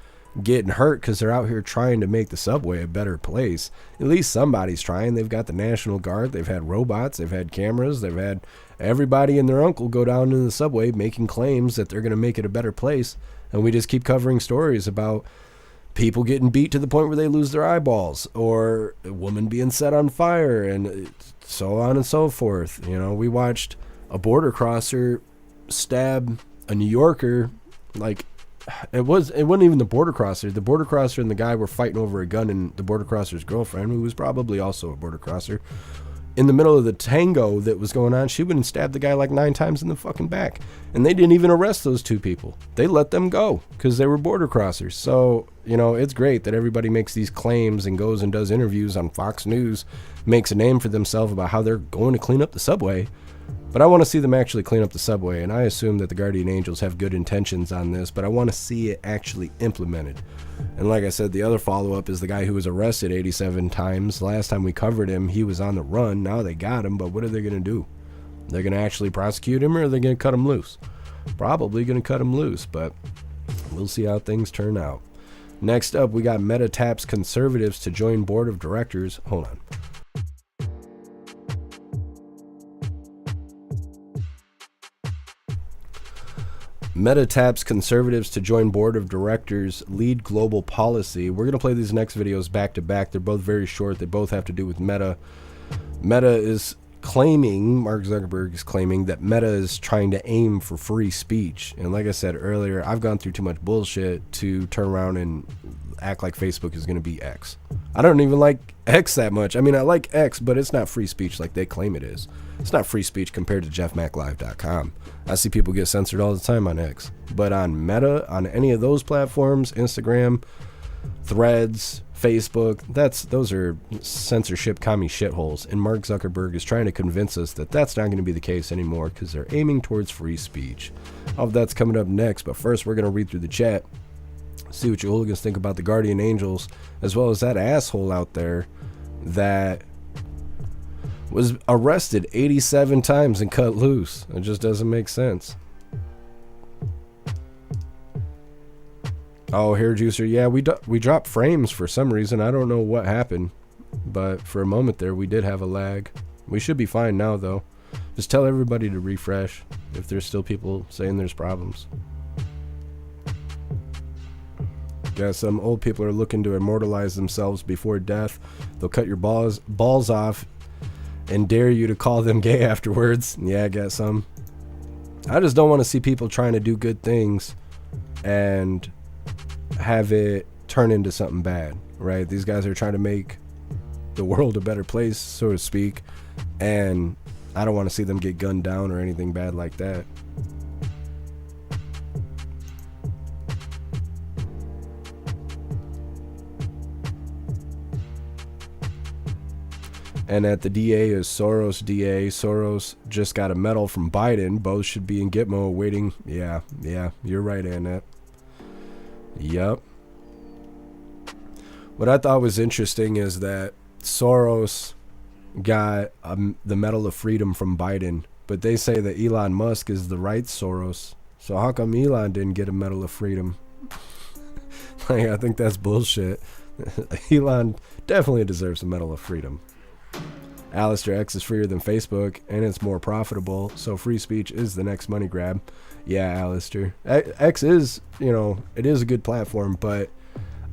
Speaker 1: getting hurt because they're out here trying to make the subway a better place. At least somebody's trying. They've got the National Guard. They've had robots. They've had cameras. They've had everybody and their uncle go down into the subway making claims that they're going to make it a better place. And we just keep covering stories about people getting beat to the point where they lose their eyeballs, or a woman being set on fire, and so on and so forth. You know, we watched a border crosser stab a New Yorker. Like, it wasn't even the border crosser. The border crosser and the guy were fighting over a gun, and the border crosser's girlfriend, who was probably also a border crosser, in the middle of the tango that was going on, she went and stabbed the guy like 9 times in the fucking back. And they didn't even arrest those 2 people. They let them go because they were border crossers. So, you know, it's great that everybody makes these claims and goes and does interviews on Fox News, makes a name for themselves about how they're going to clean up the subway. But I want to see them actually clean up the subway, and I assume that the Guardian Angels have good intentions on this, but I want to see it actually implemented. And like I said, the other follow-up is the guy who was arrested 87 times. Last time we covered him, he was on the run. Now they got him, but what are they going to do? They're going to actually prosecute him, or are they going to cut him loose? Probably going to cut him loose, but we'll see how things turn out. Next up, we got Meta taps conservatives to join board of directors. Hold on. Meta taps conservatives to join board of directors, lead global policy. We're going to play these next videos back to back. They're both very short. They both have to do with Meta. Meta is claiming, Mark Zuckerberg is claiming that Meta is trying to aim for free speech. And like I said earlier, I've gone through too much bullshit to turn around and act like Facebook is going to be X. I don't even like X that much. I mean, I like X, but it's not free speech like they claim it is. It's not free speech compared to jeffmaclive.com. I see people get censored all the time on X. But on Meta, on any of those platforms, Instagram, Threads, Facebook, those are censorship commie shitholes, and Mark Zuckerberg is trying to convince us that that's not going to be the case anymore because they're aiming towards free speech. All of that's coming up next, but first we're going to read through the chat, see what you hooligans think about the guardian angels, as well as that asshole out there that was arrested 87 times and cut loose. It just doesn't make sense. Oh, hair juicer. Yeah, we dropped frames for some reason. I don't know what happened, but for a moment there, we did have a lag. We should be fine now, though. Just tell everybody to refresh if there's still people saying there's problems. Yeah, some old people are looking to immortalize themselves before death. They'll cut your balls off and dare you to call them gay afterwards. Yeah, I got some. I just don't want to see people trying to do good things and have it turn into something bad, right? These guys are trying to make the world a better place, so to speak, and I don't want to see them get gunned down or anything bad like that. And at the DA is Soros DA. Soros just got a medal from Biden. Both should be in Gitmo waiting. Yeah, you're right, Annette. Yep. What I thought was interesting is that Soros got the Medal of Freedom from Biden, but they say that Elon Musk is the right Soros. So how come Elon didn't get a Medal of Freedom? Like, I think that's bullshit. Elon definitely deserves a Medal of Freedom. Alistair, X is freer than Facebook, and it's more profitable, so free speech is the next money grab. Yeah, Alistair. X is, it is a good platform, but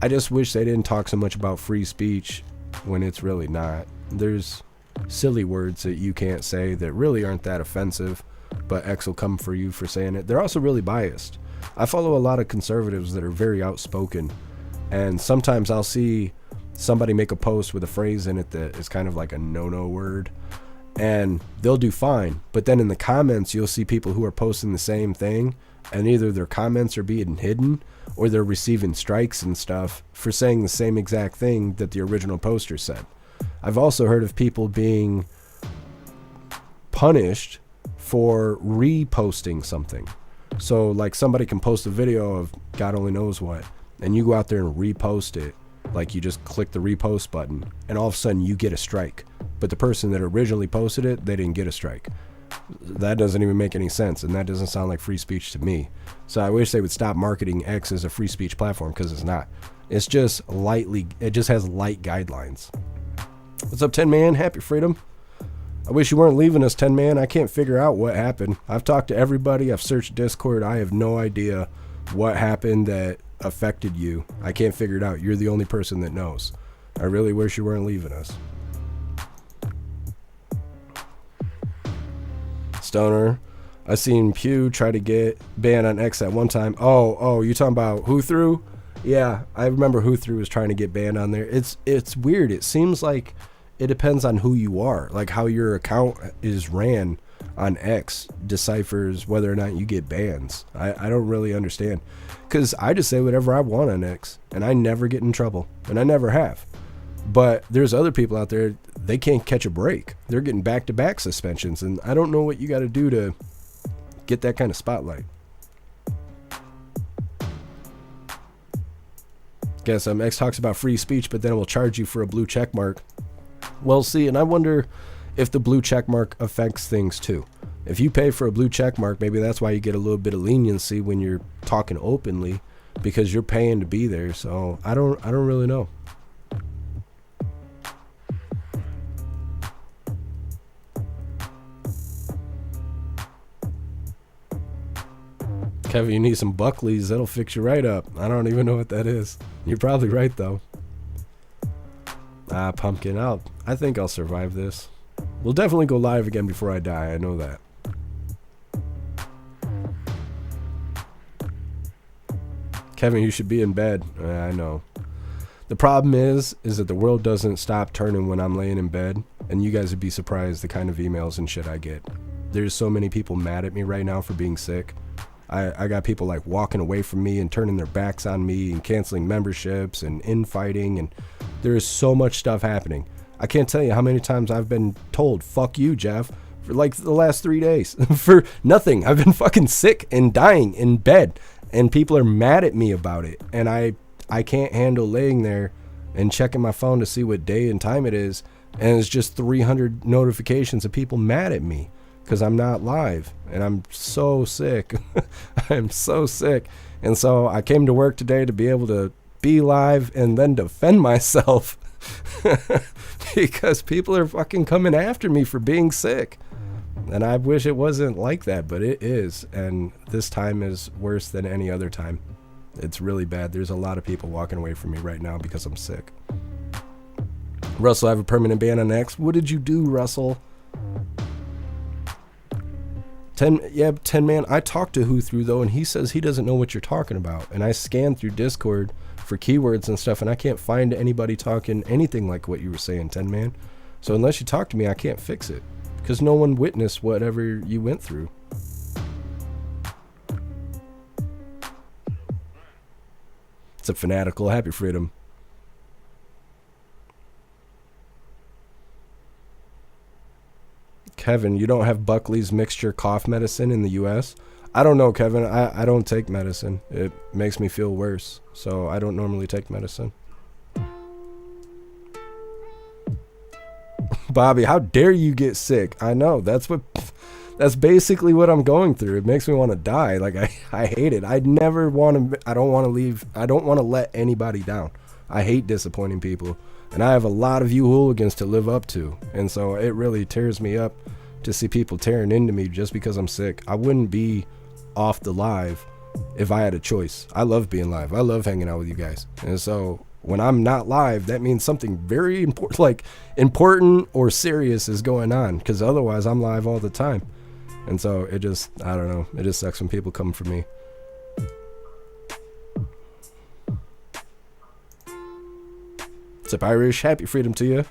Speaker 1: I just wish they didn't talk so much about free speech when it's really not. There's silly words that you can't say that really aren't that offensive, but X will come for you for saying it. They're also really biased. I follow a lot of conservatives that are very outspoken, and sometimes I'll see somebody make a post with a phrase in it that is kind of like a no-no word, and they'll do fine. But then in the comments, you'll see people who are posting the same thing, and either their comments are being hidden or they're receiving strikes and stuff for saying the same exact thing that the original poster said. I've also heard of people being punished for reposting something. So like somebody can post a video of God only knows what, and you go out there and repost it. Like you just click the repost button and all of a sudden you get a strike. But the person that originally posted it, they didn't get a strike. That doesn't even make any sense, and that doesn't sound like free speech to me. So I wish they would stop marketing X as a free speech platform, because it's not. It's just it just has light guidelines. What's up, 10 Man? Happy freedom. I wish you weren't leaving us, 10 Man. I can't figure out what happened. I've talked to everybody. I've searched Discord. I have no idea what happened that affected you. I can't figure it out. You're the only person that knows. I really wish you weren't leaving us. Stoner, I seen Pew try to get banned on X at one time. Oh, you talking about Who Threw? Yeah, I remember Who Threw was trying to get banned on there. It's weird. It seems like it depends on who you are, like how your account is ran on X deciphers whether or not you get bans. I don't really understand, because I just say whatever I want on X and I never get in trouble, and I never have. But there's other people out there, they can't catch a break. They're getting back-to-back suspensions, and I don't know what you got to do to get that kind of spotlight. Guess X talks about free speech, but then it will charge you for a blue check mark. Well, see, and I wonder if the blue check mark affects things too. If you pay for a blue check mark, maybe that's why you get a little bit of leniency when you're talking openly, because you're paying to be there. So I don't really know. Kevin, you need some Buckley's. That'll fix you right up. I don't even know what that is. You're probably right, though. Pumpkin, I think I'll survive this. We'll definitely go live again before I die. I know that. Kevin, you should be in bed. I know. The problem is that the world doesn't stop turning when I'm laying in bed, and you guys would be surprised the kind of emails and shit I get. There's so many people mad at me right now for being sick. I got people like walking away from me and turning their backs on me and canceling memberships and infighting, and There is so much stuff happening. I can't tell you how many times I've been told, fuck you, Jeff, for like the last 3 days. For nothing. I've been fucking sick and dying in bed. And people are mad at me about it. And I can't handle laying there and checking my phone to see what day and time it is. And it's just 300 notifications of people mad at me because I'm not live. And I'm so sick. I'm so sick. And so I came to work today to be able to be live and then defend myself because people are fucking coming after me for being sick. And I wish it wasn't like that, but it is. And this time is worse than any other time. It's really bad. There's a lot of people walking away from me right now because I'm sick. Russell, I have a permanent ban on X. What did you do, Russell? 10 man. I talked to Who Through though, and he says he doesn't know what you're talking about. And I scanned through Discord for keywords and stuff, and I can't find anybody talking anything like what you were saying, 10 man. So unless you talk to me, I can't fix it because no one witnessed whatever you went through. It's a fanatical. Happy freedom. Kevin, you don't have Buckley's mixture cough medicine in the U.S.? I don't know, Kevin. I don't take medicine. It makes me feel worse, so I don't normally take medicine. Bobby, how dare you get sick? I know. That's basically what I'm going through. It makes me want to die. Like, I hate it. I don't want to leave. I don't want to let anybody down. I hate disappointing people. And I have a lot of you hooligans to live up to. And so it really tears me up to see people tearing into me just because I'm sick. I wouldn't be off the live if I had a choice. I love being live. I love hanging out with you guys. And so when I'm not live, that means something very important, like important or serious is going on. Because otherwise I'm live all the time. And so it just, I don't know. It just sucks when people come for me. What's up, Irish? Happy freedom to you.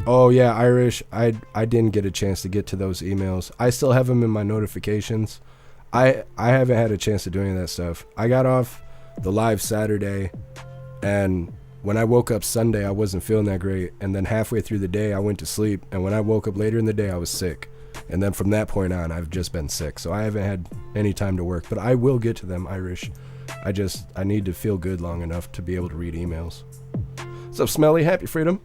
Speaker 1: Oh yeah, Irish. I didn't get a chance to get to those emails. I still have them in my notifications. I haven't had a chance to do any of that stuff. I got off the live Saturday, and when I woke up Sunday, I wasn't feeling that great. And then halfway through the day, I went to sleep. And when I woke up later in the day, I was sick. And then from that point on, I've just been sick. So I haven't had any time to work. But I will get to them, Irish. I need to feel good long enough to be able to read emails. What's up, Smelly? Happy freedom.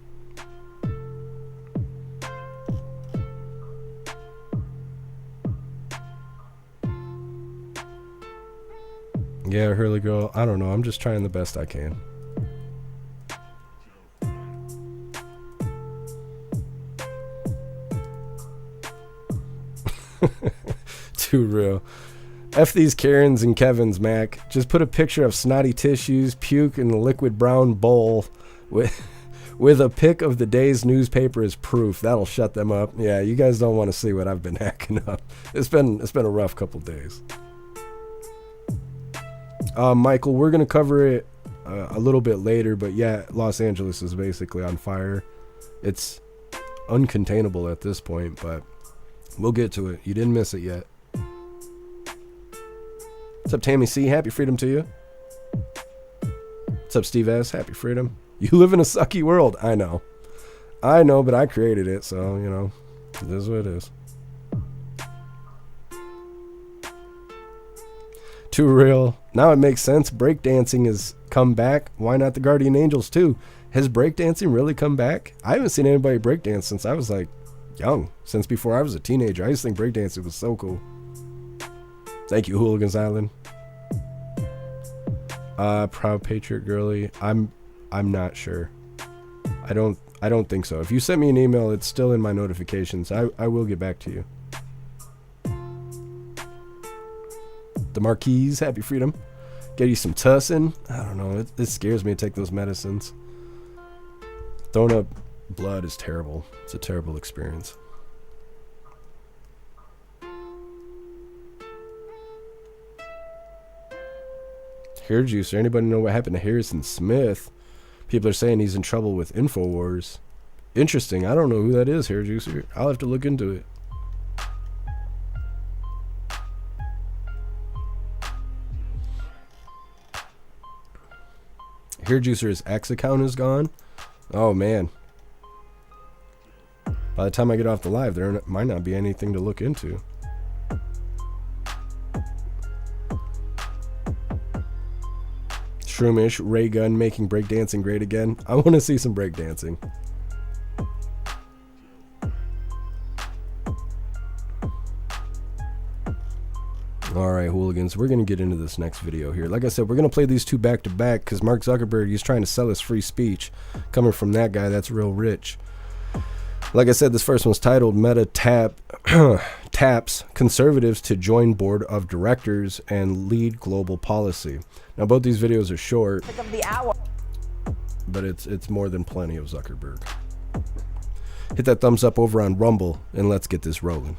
Speaker 1: Yeah, Hurley girl. I don't know. I'm just trying the best I can. Too real. F these Karens and Kevins, Mac. Just put a picture of snotty tissues, puke in a liquid brown bowl with a pic of the day's newspaper as proof. That'll shut them up. Yeah, you guys don't want to see what I've been hacking up. It's been a rough couple days. Michael, we're gonna cover it a little bit later, but yeah, Los Angeles is basically on fire. It's uncontainable at this point, but we'll get to it. You didn't miss it yet. What's up, Tammy C? Happy freedom to you. What's up, Steve S? Happy freedom. You live in a sucky world. I know, but I created it, so you know, it is what it is. Too real. Now it makes sense. Breakdancing has come back. Why not the Guardian Angels too? Has breakdancing really come back? I haven't seen anybody breakdance since I was like young. Since before I was a teenager. I used to think breakdancing was so cool. Thank you, Hooligans Island. Proud Patriot Girly. I'm not sure. I don't think so. If you sent me an email, it's still in my notifications. I will get back to you. The Marquise, happy freedom. Get you some tussin. I don't know. It scares me to take those medicines. Throwing up blood is terrible. It's a terrible experience. Hair juicer. Anybody know what happened to Harrison Smith? People are saying he's in trouble with InfoWars. Interesting. I don't know who that is, Hair juicer. I'll have to look into it. Hair Juicer's X account is gone. Oh, man. By the time I get off the live, there might not be anything to look into. Shroomish, Ray Gun making breakdancing great again. I want to see some breakdancing. Alright, hooligans, we're going to get into this next video here. Like I said, we're going to play these two back to back because Mark Zuckerberg, he's trying to sell us free speech coming from that guy that's real rich. Like I said, this first one's titled Meta Taps Conservatives to Join Board of Directors and Lead Global Policy. Now, both these videos are short, but it's more than plenty of Zuckerberg. Hit that thumbs up over on Rumble, and let's get this rolling.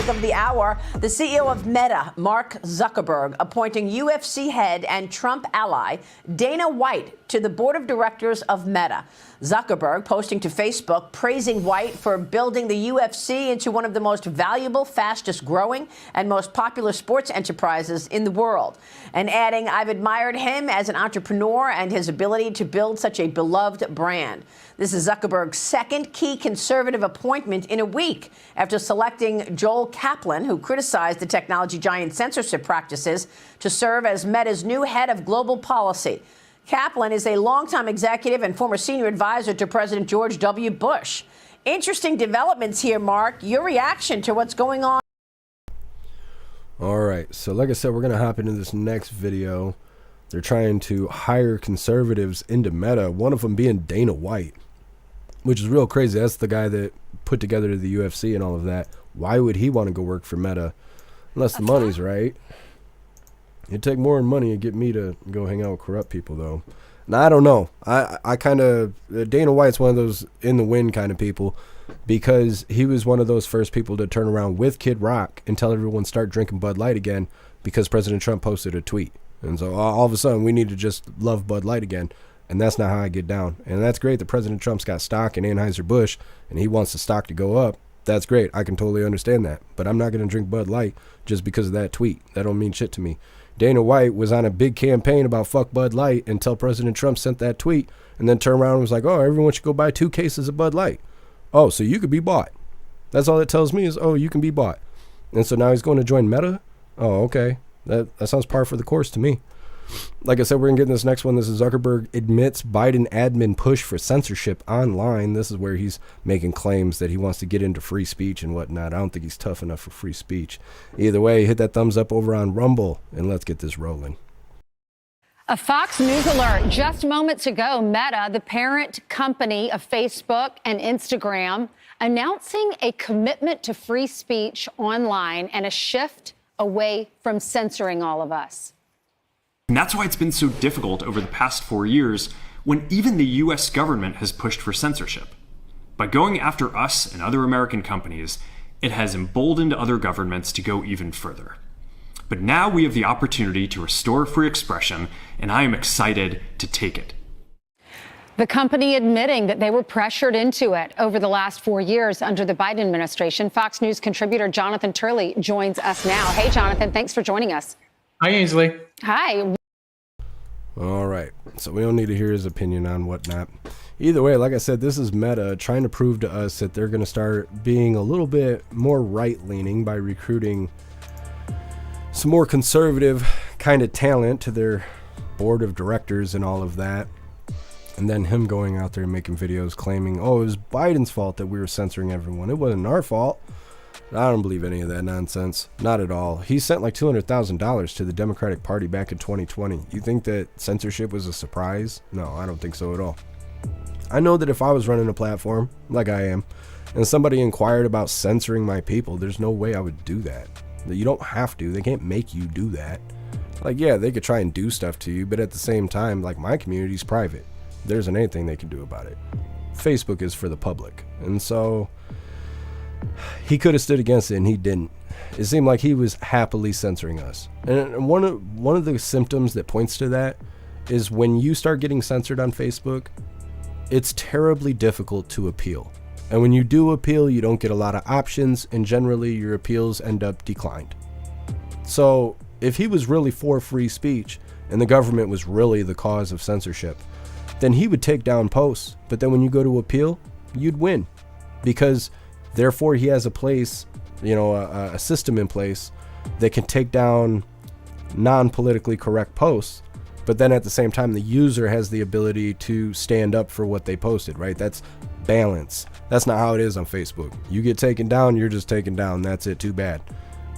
Speaker 6: Of the hour, the CEO of Meta, Mark Zuckerberg, appointing UFC head and Trump ally Dana White to the board of directors of Meta. Zuckerberg posting to Facebook praising White for building the UFC into one of the most valuable, fastest growing, and most popular sports enterprises in the world. And adding, I've admired him as an entrepreneur and his ability to build such a beloved brand. This is Zuckerberg's second key conservative appointment in a week after selecting Joel Kaplan, who criticized the technology giant censorship practices, to serve as Meta's new head of global policy. Kaplan is a longtime executive and former senior advisor to President George W. Bush. Interesting developments here, Mark. Your reaction to what's going on?
Speaker 1: All right, so like I said, we're going to hop into this next video. They're trying to hire conservatives into Meta, one of them being Dana White, which is real crazy. That's the guy that put together the UFC and all of that. Why would he want to go work for Meta? Unless the money's right. It'd take more money to get me to go hang out with corrupt people, though. Now, I don't know. I kind of... Dana White's one of those in the wind kind of people because he was one of those first people to turn around with Kid Rock and tell everyone start drinking Bud Light again because President Trump posted a tweet. And so all of a sudden, we need to just love Bud Light again. And that's not how I get down. And that's great that President Trump's got stock in Anheuser-Busch and he wants the stock to go up. That's great. I can totally understand that. But I'm not going to drink Bud Light just because of that tweet. That don't mean shit to me. Dana White was on a big campaign about fuck Bud Light until President Trump sent that tweet and then turned around and was like, oh, everyone should go buy 2 cases of Bud Light. Oh, so you could be bought. That's all it tells me is, oh, you can be bought. And so now he's going to join Meta? Oh, okay. That sounds par for the course to me. Like I said, we're going to get in this next one. This is Zuckerberg admits Biden admin push for censorship online. This is where he's making claims that he wants to get into free speech and whatnot. I don't think he's tough enough for free speech. Either way, hit that thumbs up over on Rumble, and let's get this rolling.
Speaker 12: A Fox News alert just moments ago. Meta, the parent company of Facebook and Instagram, announcing a commitment to free speech online and a shift away from censoring all of us.
Speaker 13: And that's why it's been so difficult over the past 4 years when even the US government has pushed for censorship. By going after us and other American companies, it has emboldened other governments to go even further. But now we have the opportunity to restore free expression, and I am excited to take it.
Speaker 12: The company admitting that they were pressured into it over the last 4 years under the Biden administration. Fox News contributor Jonathan Turley joins us now. Hey, Jonathan, thanks for joining us.
Speaker 14: Hi, Ainsley.
Speaker 12: Hi.
Speaker 1: All right, so we don't need to hear his opinion on whatnot. Either way, like I said, this is Meta trying to prove to us that they're going to start being a little bit more right-leaning by recruiting some more conservative kind of talent to their board of directors and all of that. And then him going out there and making videos claiming, oh, it was Biden's fault that we were censoring everyone. It wasn't our fault. I don't believe any of that nonsense. Not at all. He sent like $200,000 to the Democratic Party back in 2020. You think that censorship was a surprise? No, I don't think so at all. I know that if I was running a platform, like I am, and somebody inquired about censoring my people, there's no way I would do that. You don't have to. They can't make you do that. Like, yeah, they could try and do stuff to you, but at the same time, like, my community's private. There isn't anything they can do about it. Facebook is for the public. And so he could have stood against it, and he didn't. It seemed like he was happily censoring us. And one of the symptoms that points to that is when you start getting censored on Facebook, it's terribly difficult to appeal. And when you do appeal, you don't get a lot of options, and generally your appeals end up declined. So if he was really for free speech and the government was really the cause of censorship, then he would take down posts. But then when you go to appeal, you'd win, because therefore he has a place, a system in place that can take down non-politically correct posts. But then at the same time, the user has the ability to stand up for what they posted, right? That's balance. That's not how it is on Facebook. You get taken down, you're just taken down. That's it. Too bad.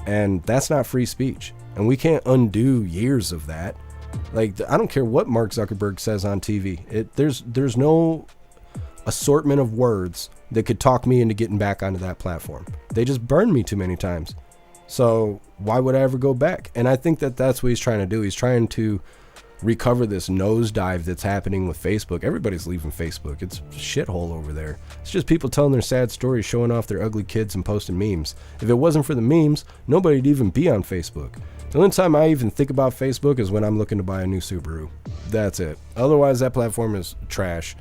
Speaker 1: And that's not free speech. And we can't undo years of that. Like, I don't care what Mark Zuckerberg says on TV. There's no assortment of words that could talk me into getting back onto that platform. They just burned me too many times. So why would I ever go back? And I think that that's what he's trying to do. He's trying to recover this nosedive that's happening with Facebook. Everybody's leaving Facebook. It's a shithole over there. It's just people telling their sad stories, showing off their ugly kids and posting memes. If it wasn't for the memes, nobody'd even be on Facebook. The only time I even think about Facebook is when I'm looking to buy a new Subaru. That's it. Otherwise, that platform is trash.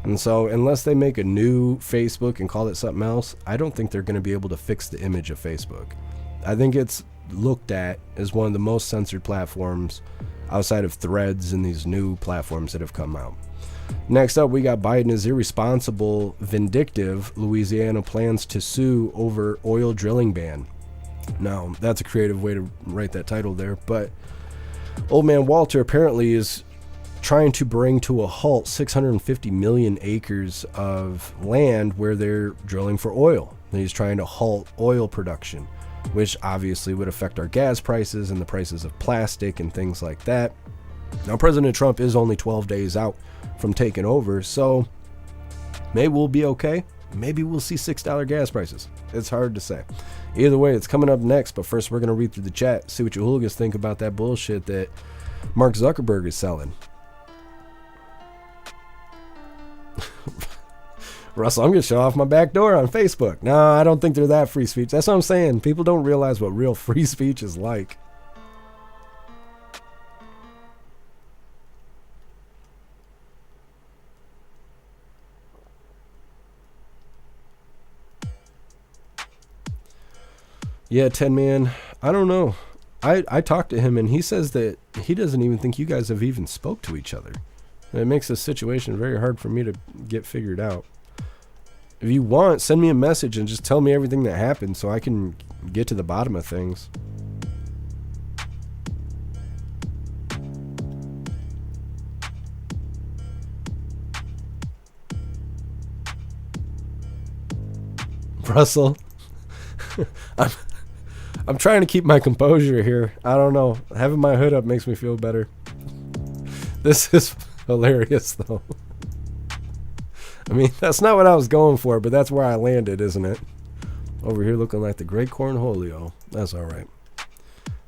Speaker 1: And so unless they make a new Facebook and call it something else, I don't think they're going to be able to fix the image of Facebook. I think it's looked at as one of the most censored platforms outside of Threads and these new platforms that have come out. Next up, we got Biden is irresponsible, vindictive. Louisiana plans to sue over oil drilling ban. Now, that's a creative way to write that title there, but old man Walter apparently is trying to bring to a halt 650 million acres of land where they're drilling for oil. And he's trying to halt oil production, which obviously would affect our gas prices and the prices of plastic and things like that. Now, President Trump is only 12 days out from taking over, so maybe we'll be okay. Maybe we'll see $6 gas prices. It's hard to say. Either way, it's coming up next, but first we're going to read through the chat, see what you hooligans think about that bullshit that Mark Zuckerberg is selling. Russell, I'm going to show off my back door on Facebook. No, I don't think they're that free speech. That's what I'm saying. People don't realize what real free speech is like. Yeah, 10 man, I don't know. I talked to him and he says that he doesn't even think you guys have even spoke to each other. And it makes this situation very hard for me to get figured out. If you want, send me a message and just tell me everything that happened so I can get to the bottom of things. Russell, I'm trying to keep my composure here. I don't know. Having my hood up makes me feel better. This is hilarious, though. I mean, that's not what I was going for, but that's where I landed, isn't it? Over here looking like the great Cornholio. That's all right.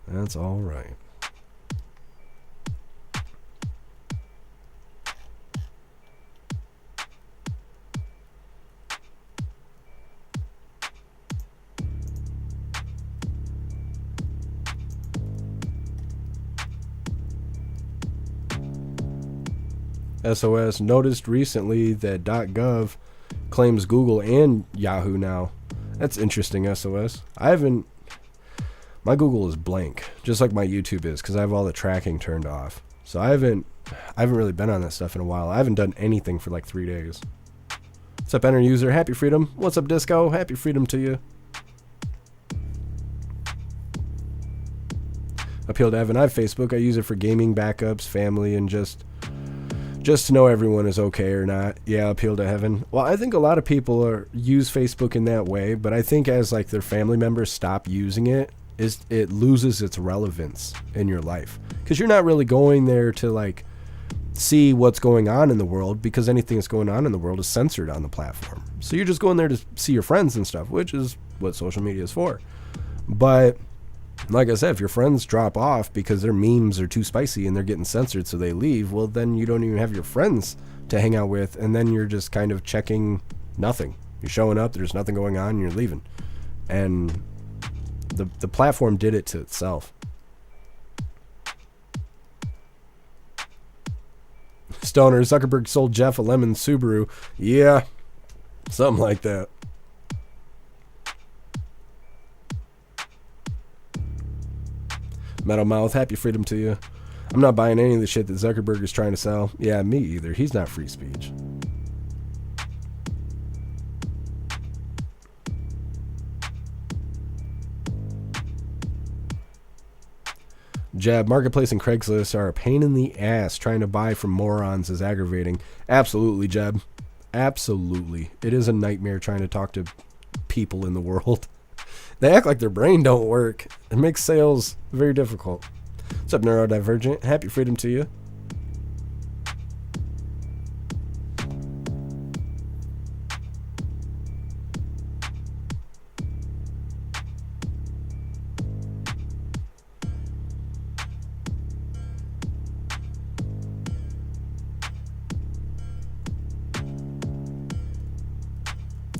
Speaker 1: That's all right. SOS noticed recently that .gov claims Google and Yahoo now. That's interesting, SOS. My Google is blank, just like my YouTube is, because I have all the tracking turned off. So I haven't really been on that stuff in a while. I haven't done anything for like 3 days. What's up, Enter User? Happy Freedom. What's up, Disco? Happy Freedom to you. Appeal to Evan. I have Facebook. I use it for gaming, backups, family, and just to know everyone is okay or not. Yeah, appeal to heaven. Well, I think a lot of people use Facebook in that way, but I think as like their family members stop using it, it loses its relevance in your life, because you're not really going there to like see what's going on in the world, because anything that's going on in the world is censored on the platform. So you're just going there to see your friends and stuff, which is what social media is for. But like I said, if your friends drop off because their memes are too spicy and they're getting censored so they leave, well, then you don't even have your friends to hang out with, and then you're just kind of checking nothing. You're showing up, there's nothing going on, and you're leaving. And the platform did it to itself. Stoner, Zuckerberg sold Jeff a lemon Subaru. Yeah, something like that. Metal Mouth, happy freedom to you. I'm not buying any of the shit that Zuckerberg is trying to sell. Yeah, me either. He's not free speech. Jeb, Marketplace and Craigslist are a pain in the ass. Trying to buy from morons is aggravating. Absolutely, Jeb. Absolutely. It is a nightmare trying to talk to people in the world. They act like their brain don't work. It makes sales very difficult. What's up, Neurodivergent? Happy freedom to you.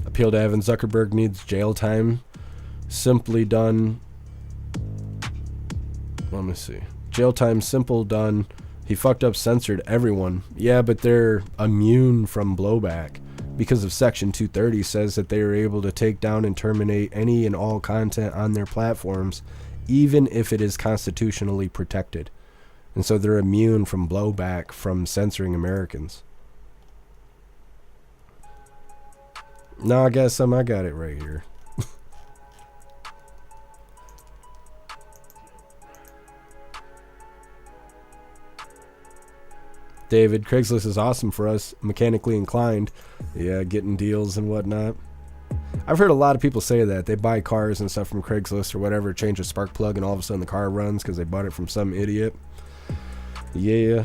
Speaker 1: Appeal to Evan Zuckerberg needs jail time. Simply done. Let me see. Jail time, simple done. He fucked up, censored everyone. Yeah, but they're immune from blowback because of Section 230 says that they are able to take down and terminate any and all content on their platforms, even if it is constitutionally protected. And so they're immune from blowback from censoring Americans. No, I got some. I got it right here. David, Craigslist is awesome for us mechanically inclined. Yeah, getting deals and whatnot. I've heard a lot of people say that. They buy cars and stuff from Craigslist or whatever, change a spark plug, and all of a sudden the car runs because they bought it from some idiot. Yeah.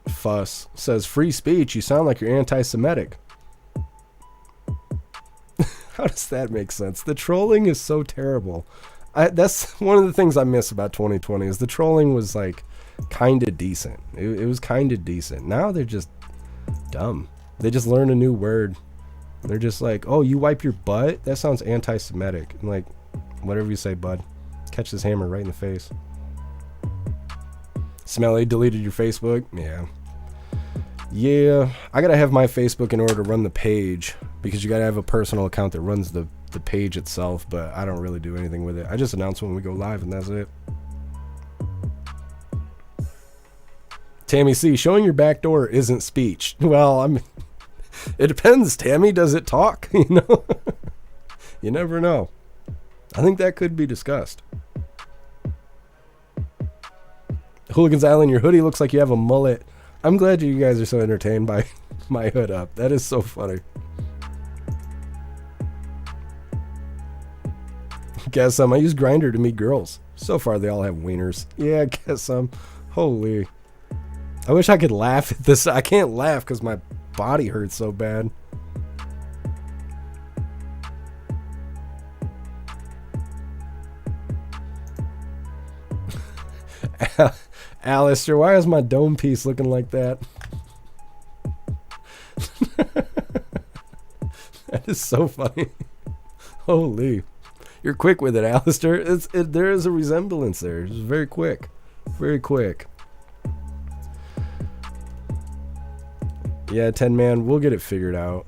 Speaker 1: Fuss says, free speech, you sound like you're anti-Semitic. How does that make sense? The trolling is so terrible. That's one of the things I miss about 2020 is the trolling was like kind of decent. It was kind of decent. Now they're just dumb. They just learn a new word. They're just like, oh, you wipe your butt? That sounds anti-Semitic. I'm like, whatever you say, bud. Catch this hammer right in the face. Smelly deleted your Facebook? Yeah. Yeah, I gotta have my Facebook in order to run the page because you gotta have a personal account that runs the page itself, but I don't really do anything with it. I just announce when we go live and that's it. Tammy C, showing your back door isn't speech. Well, it depends, Tammy. Does it talk? You know? You never know. I think that could be discussed. Hooligans Island, your hoodie looks like you have a mullet. I'm glad you guys are so entertained by my hood up. That is so funny. Guess I use Grindr to meet girls. So far, they all have wieners. Yeah, guess holy. I wish I could laugh at this. I can't laugh because my body hurts so bad. Alistair, why is my dome piece looking like that? That is so funny. Holy. You're quick with it, Alistair. There is a resemblance there. It's very quick. Very quick. Yeah, 10 man, we'll get it figured out.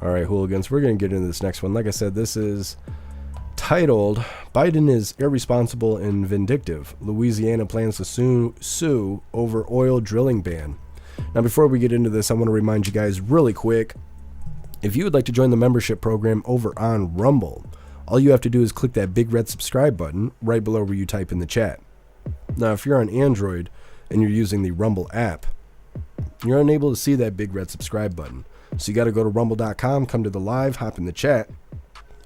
Speaker 1: Alright, hooligans, we're going to get into this next one. Like I said, this is titled, Biden is irresponsible and vindictive. Louisiana plans to sue over oil drilling ban. Now, before we get into this, I want to remind you guys really quick, if you would like to join the membership program over on Rumble, all you have to do is click that big red subscribe button right below where you type in the chat. Now, if you're on Android and you're using the Rumble app, you're unable to see that big red subscribe button. So you got to go to rumble.com, come to the live, hop in the chat.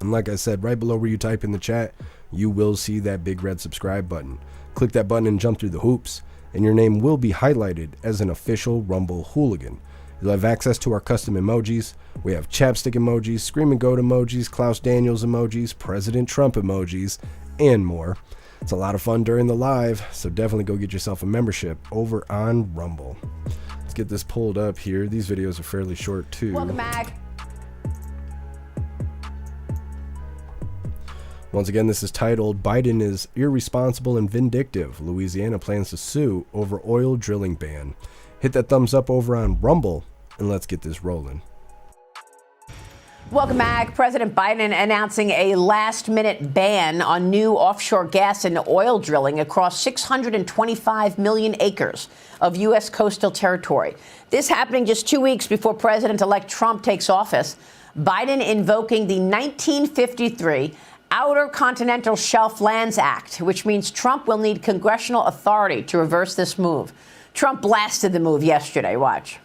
Speaker 1: And like I said, right below where you type in the chat, you will see that big red subscribe button. Click that button and jump through the hoops, and your name will be highlighted as an official Rumble hooligan. You'll have access to our custom emojis. We have chapstick emojis, scream and goat emojis, Klaus Daniels emojis, President Trump emojis, and more. It's a lot of fun during the live, so definitely go get yourself a membership over on Rumble. Let's get this pulled up here. These videos are fairly short too.
Speaker 6: Welcome back.
Speaker 1: Once again, this is titled, Biden is irresponsible and vindictive. Louisiana plans to sue over oil drilling ban. Hit that thumbs up over on Rumble, and let's get this rolling.
Speaker 6: Welcome back. President Biden announcing a last-minute ban on new offshore gas and oil drilling across 625 million acres of U.S. coastal territory. This happening just 2 weeks before President-elect Trump takes office. Biden invoking the 1953 Outer Continental Shelf Lands Act, which means Trump will need congressional authority to reverse this move. Trump blasted the move yesterday. Watch.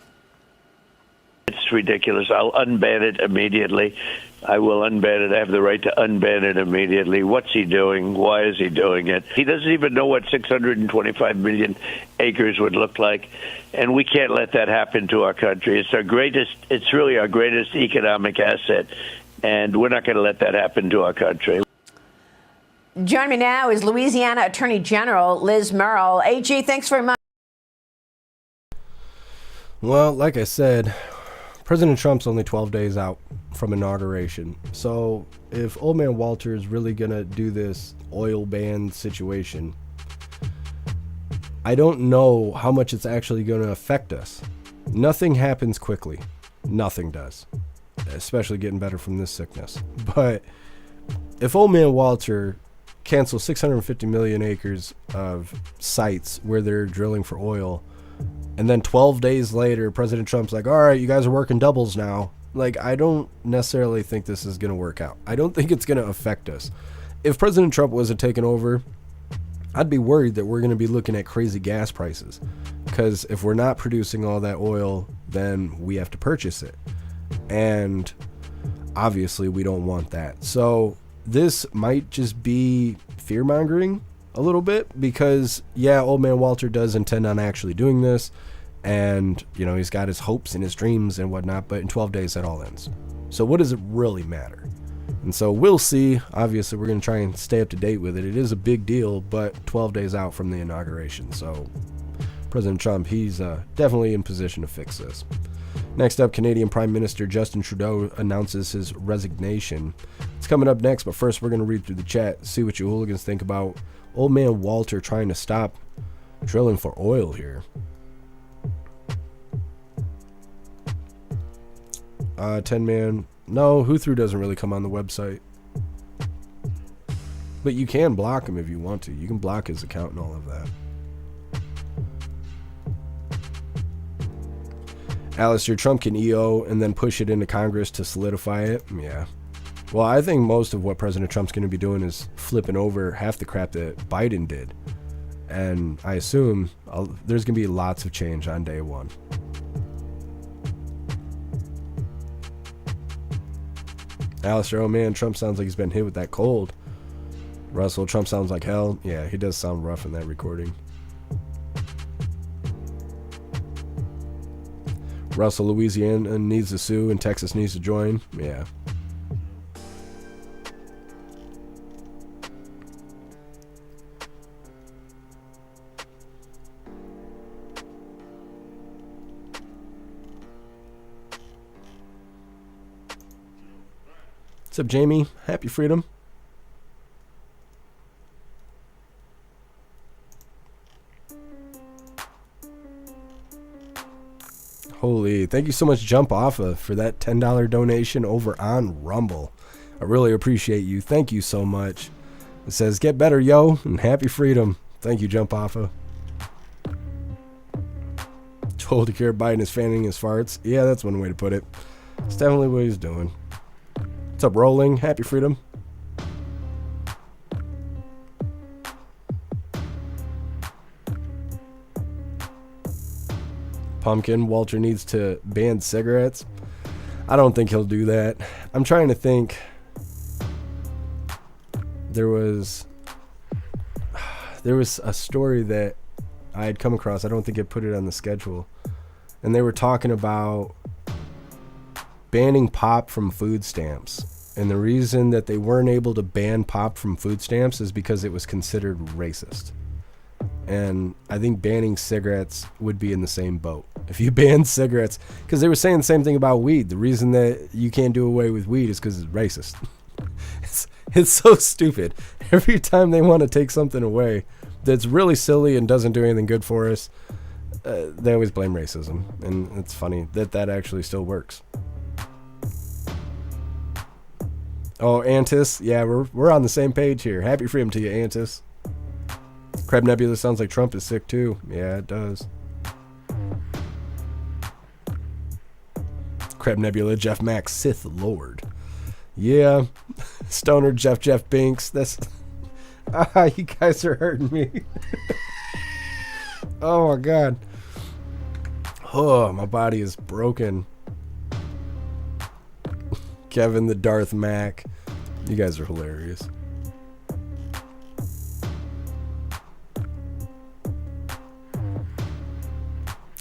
Speaker 14: It's ridiculous. I'll unban it immediately. I will unban it. I have the right to unban it immediately. What's he doing? Why is he doing it? He doesn't even know what 625 million acres would look like, and we can't let that happen to our country. It's really our greatest economic asset, and we're not going to let that happen to our country.
Speaker 6: Joining me now is Louisiana Attorney General Liz Murrill. AG, thanks very much.
Speaker 1: Well, like I said, President Trump's only 12 days out from inauguration. So if old man Walter is really going to do this oil ban situation, I don't know how much it's actually going to affect us. Nothing happens quickly. Nothing does. Especially getting better from this sickness. But if old man Walter cancels 650 million acres of sites where they're drilling for oil, and then 12 days later, President Trump's like, all right, you guys are working doubles now. Like, I don't necessarily think this is going to work out. I don't think it's going to affect us. If President Trump wasn't taken over, I'd be worried that we're going to be looking at crazy gas prices. Because if we're not producing all that oil, then we have to purchase it. And obviously, we don't want that. So this might just be fear-mongering a little bit, because yeah, old man Walter does intend on actually doing this, and you know, he's got his hopes and his dreams and whatnot, but in 12 days that all ends. So what does it really matter? And so we'll see. Obviously, we're going to try and stay up to date with it. It is a big deal, but 12 days out from the inauguration. So President Trump, he's definitely in position to fix this. Next up, Canadian Prime Minister Justin Trudeau announces his resignation. It's coming up next, but first we're going to read through the chat, see what you hooligans think about old man Walter trying to stop drilling for oil here. 10 man. No, who through doesn't really come on the website. But you can block him if you want to. You can block his account and all of that. Alistair, Trump can EO and then push it into Congress to solidify it. Yeah. Well, I think most of what President Trump's going to be doing is flipping over half the crap that Biden did. And I assume there's going to be lots of change on day one. Alistair, oh man, Trump sounds like he's been hit with that cold. Russell, Trump sounds like hell. Yeah, he does sound rough in that recording. Russell, Louisiana needs to sue and Texas needs to join. Yeah. What's up, Jamie? Happy freedom. Holy, thank you so much, Jump Offa, for that $10 donation over on Rumble. I really appreciate you. Thank you so much. It says, get better, yo, and happy freedom. Thank you, Jump Offa. Told to care Biden is fanning his farts. Yeah, that's one way to put it. It's definitely what he's doing. What's up, Rolling? Happy freedom. Pumpkin, Walter needs to ban cigarettes. I don't think he'll do that. I'm trying to think. There was a story that I had come across. I don't think it put it on the schedule. And they were talking about banning pop from food stamps. And the reason that they weren't able to ban pop from food stamps is because it was considered racist. And I think banning cigarettes would be in the same boat. If you ban cigarettes, because they were saying the same thing about weed. The reason that you can't do away with weed is because it's racist. It's so stupid. Every time they want to take something away that's really silly and doesn't do anything good for us, they always blame racism. And it's funny that actually still works. Oh, Antis. Yeah, we're on the same page here. Happy freedom to you, Antis. Crab Nebula sounds like Trump is sick too. Yeah, it does. Crab Nebula, Jeff Max, Sith Lord. Yeah. Stoner Jeff Binks. That's... you guys are hurting me. Oh my God. Oh, my body is broken. Kevin the Darth Mac. You guys are hilarious.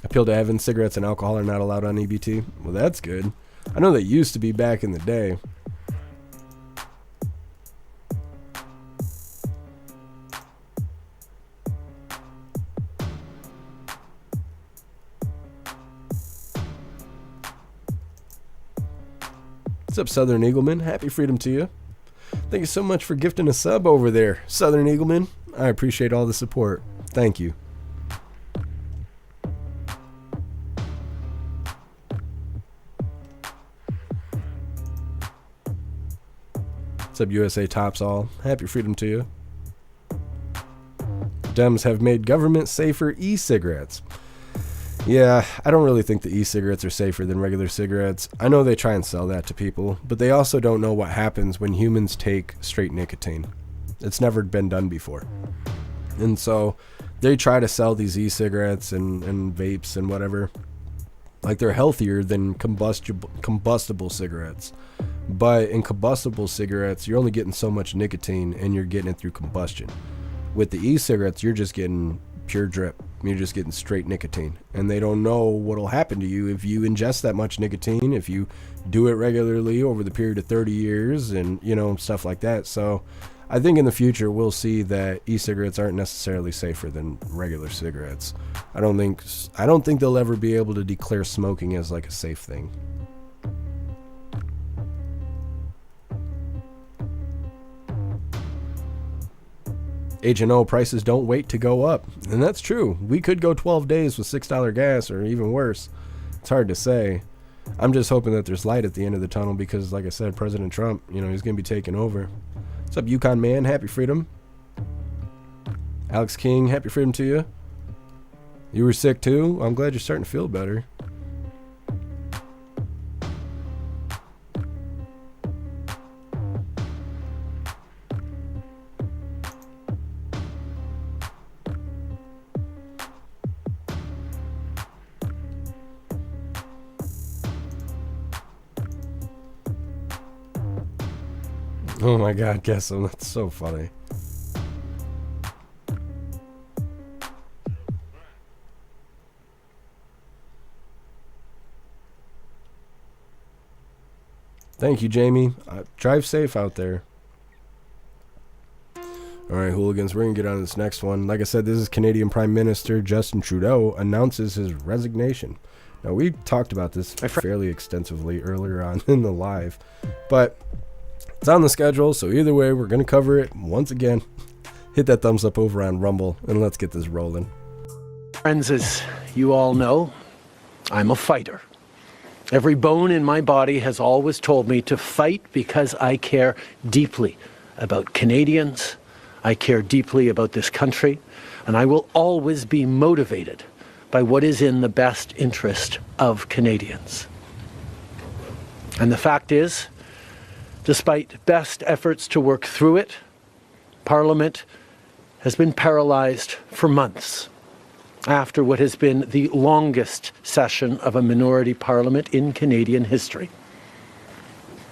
Speaker 1: Appeal to Evan, cigarettes and alcohol are not allowed on EBT. Well, that's good. I know they used to be back in the day. What's up, Southern Eagleman? Happy freedom to you. Thank you so much for gifting a sub over there, Southern Eagleman. I appreciate all the support. Thank you. What's up, USA Tops All? Happy freedom to you. Dems have made government safer e-cigarettes. Yeah, I don't really think the e-cigarettes are safer than regular cigarettes. I know they try and sell that to people, but they also don't know what happens when humans take straight nicotine. It's never been done before. And so they try to sell these e-cigarettes and vapes and whatever like they're healthier than combustible cigarettes. But in combustible cigarettes, you're only getting so much nicotine and you're getting it through combustion. With the e-cigarettes, you're just getting pure drip. You're just getting straight nicotine. And they don't know what'll happen to you if you ingest that much nicotine, if you do it regularly over the period of 30 years and, you know, stuff like that. So I think in the future we'll see that e-cigarettes aren't necessarily safer than regular cigarettes. I don't think they'll ever be able to declare smoking as like a safe thing. H&O prices don't wait to go up. And that's true. We could go 12 days with $6 gas or even worse. It's hard to say. I'm just hoping that there's light at the end of the tunnel because, like I said, President Trump, you know, he's going to be taking over. What's up, Yukon Man? Happy freedom. Alex King, happy freedom to you. You were sick too? I'm glad you're starting to feel better. Oh my God, Kessel, that's so funny. Thank you, Jamie. Drive safe out there. All right, hooligans, we're going to get on to this next one. Like I said, this is Canadian Prime Minister Justin Trudeau announces his resignation. Now, we talked about this fairly extensively earlier on in the live, but it's on the schedule, so either way, we're going to cover it once again. Hit that thumbs up over on Rumble, and let's get this rolling.
Speaker 15: Friends, as you all know, I'm a fighter. Every bone in my body has always told me to fight because I care deeply about Canadians. I care deeply about this country, and I will always be motivated by what is in the best interest of Canadians. And the fact is, despite best efforts to work through it, Parliament has been paralyzed for months after what has been the longest session of a minority parliament in Canadian history.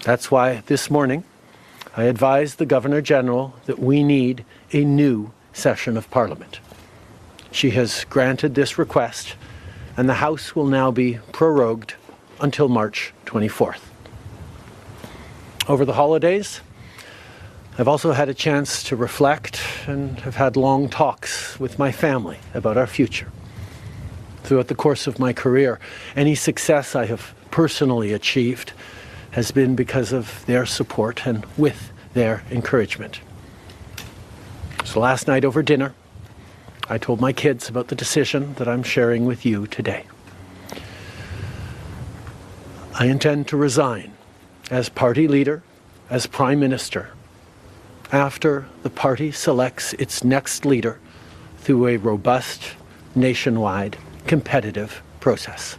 Speaker 15: That's why this morning I advised the Governor-General that we need a new session of Parliament. She has granted this request, and the House will now be prorogued until March 24th. Over the holidays, I've also had a chance to reflect and have had long talks with my family about our future. Throughout the course of my career, any success I have personally achieved has been because of their support and with their encouragement. So last night over dinner, I told my kids about the decision that I'm sharing with you today. I intend to resign as party leader, as prime minister, after the party selects its next leader through a robust, nationwide, competitive process.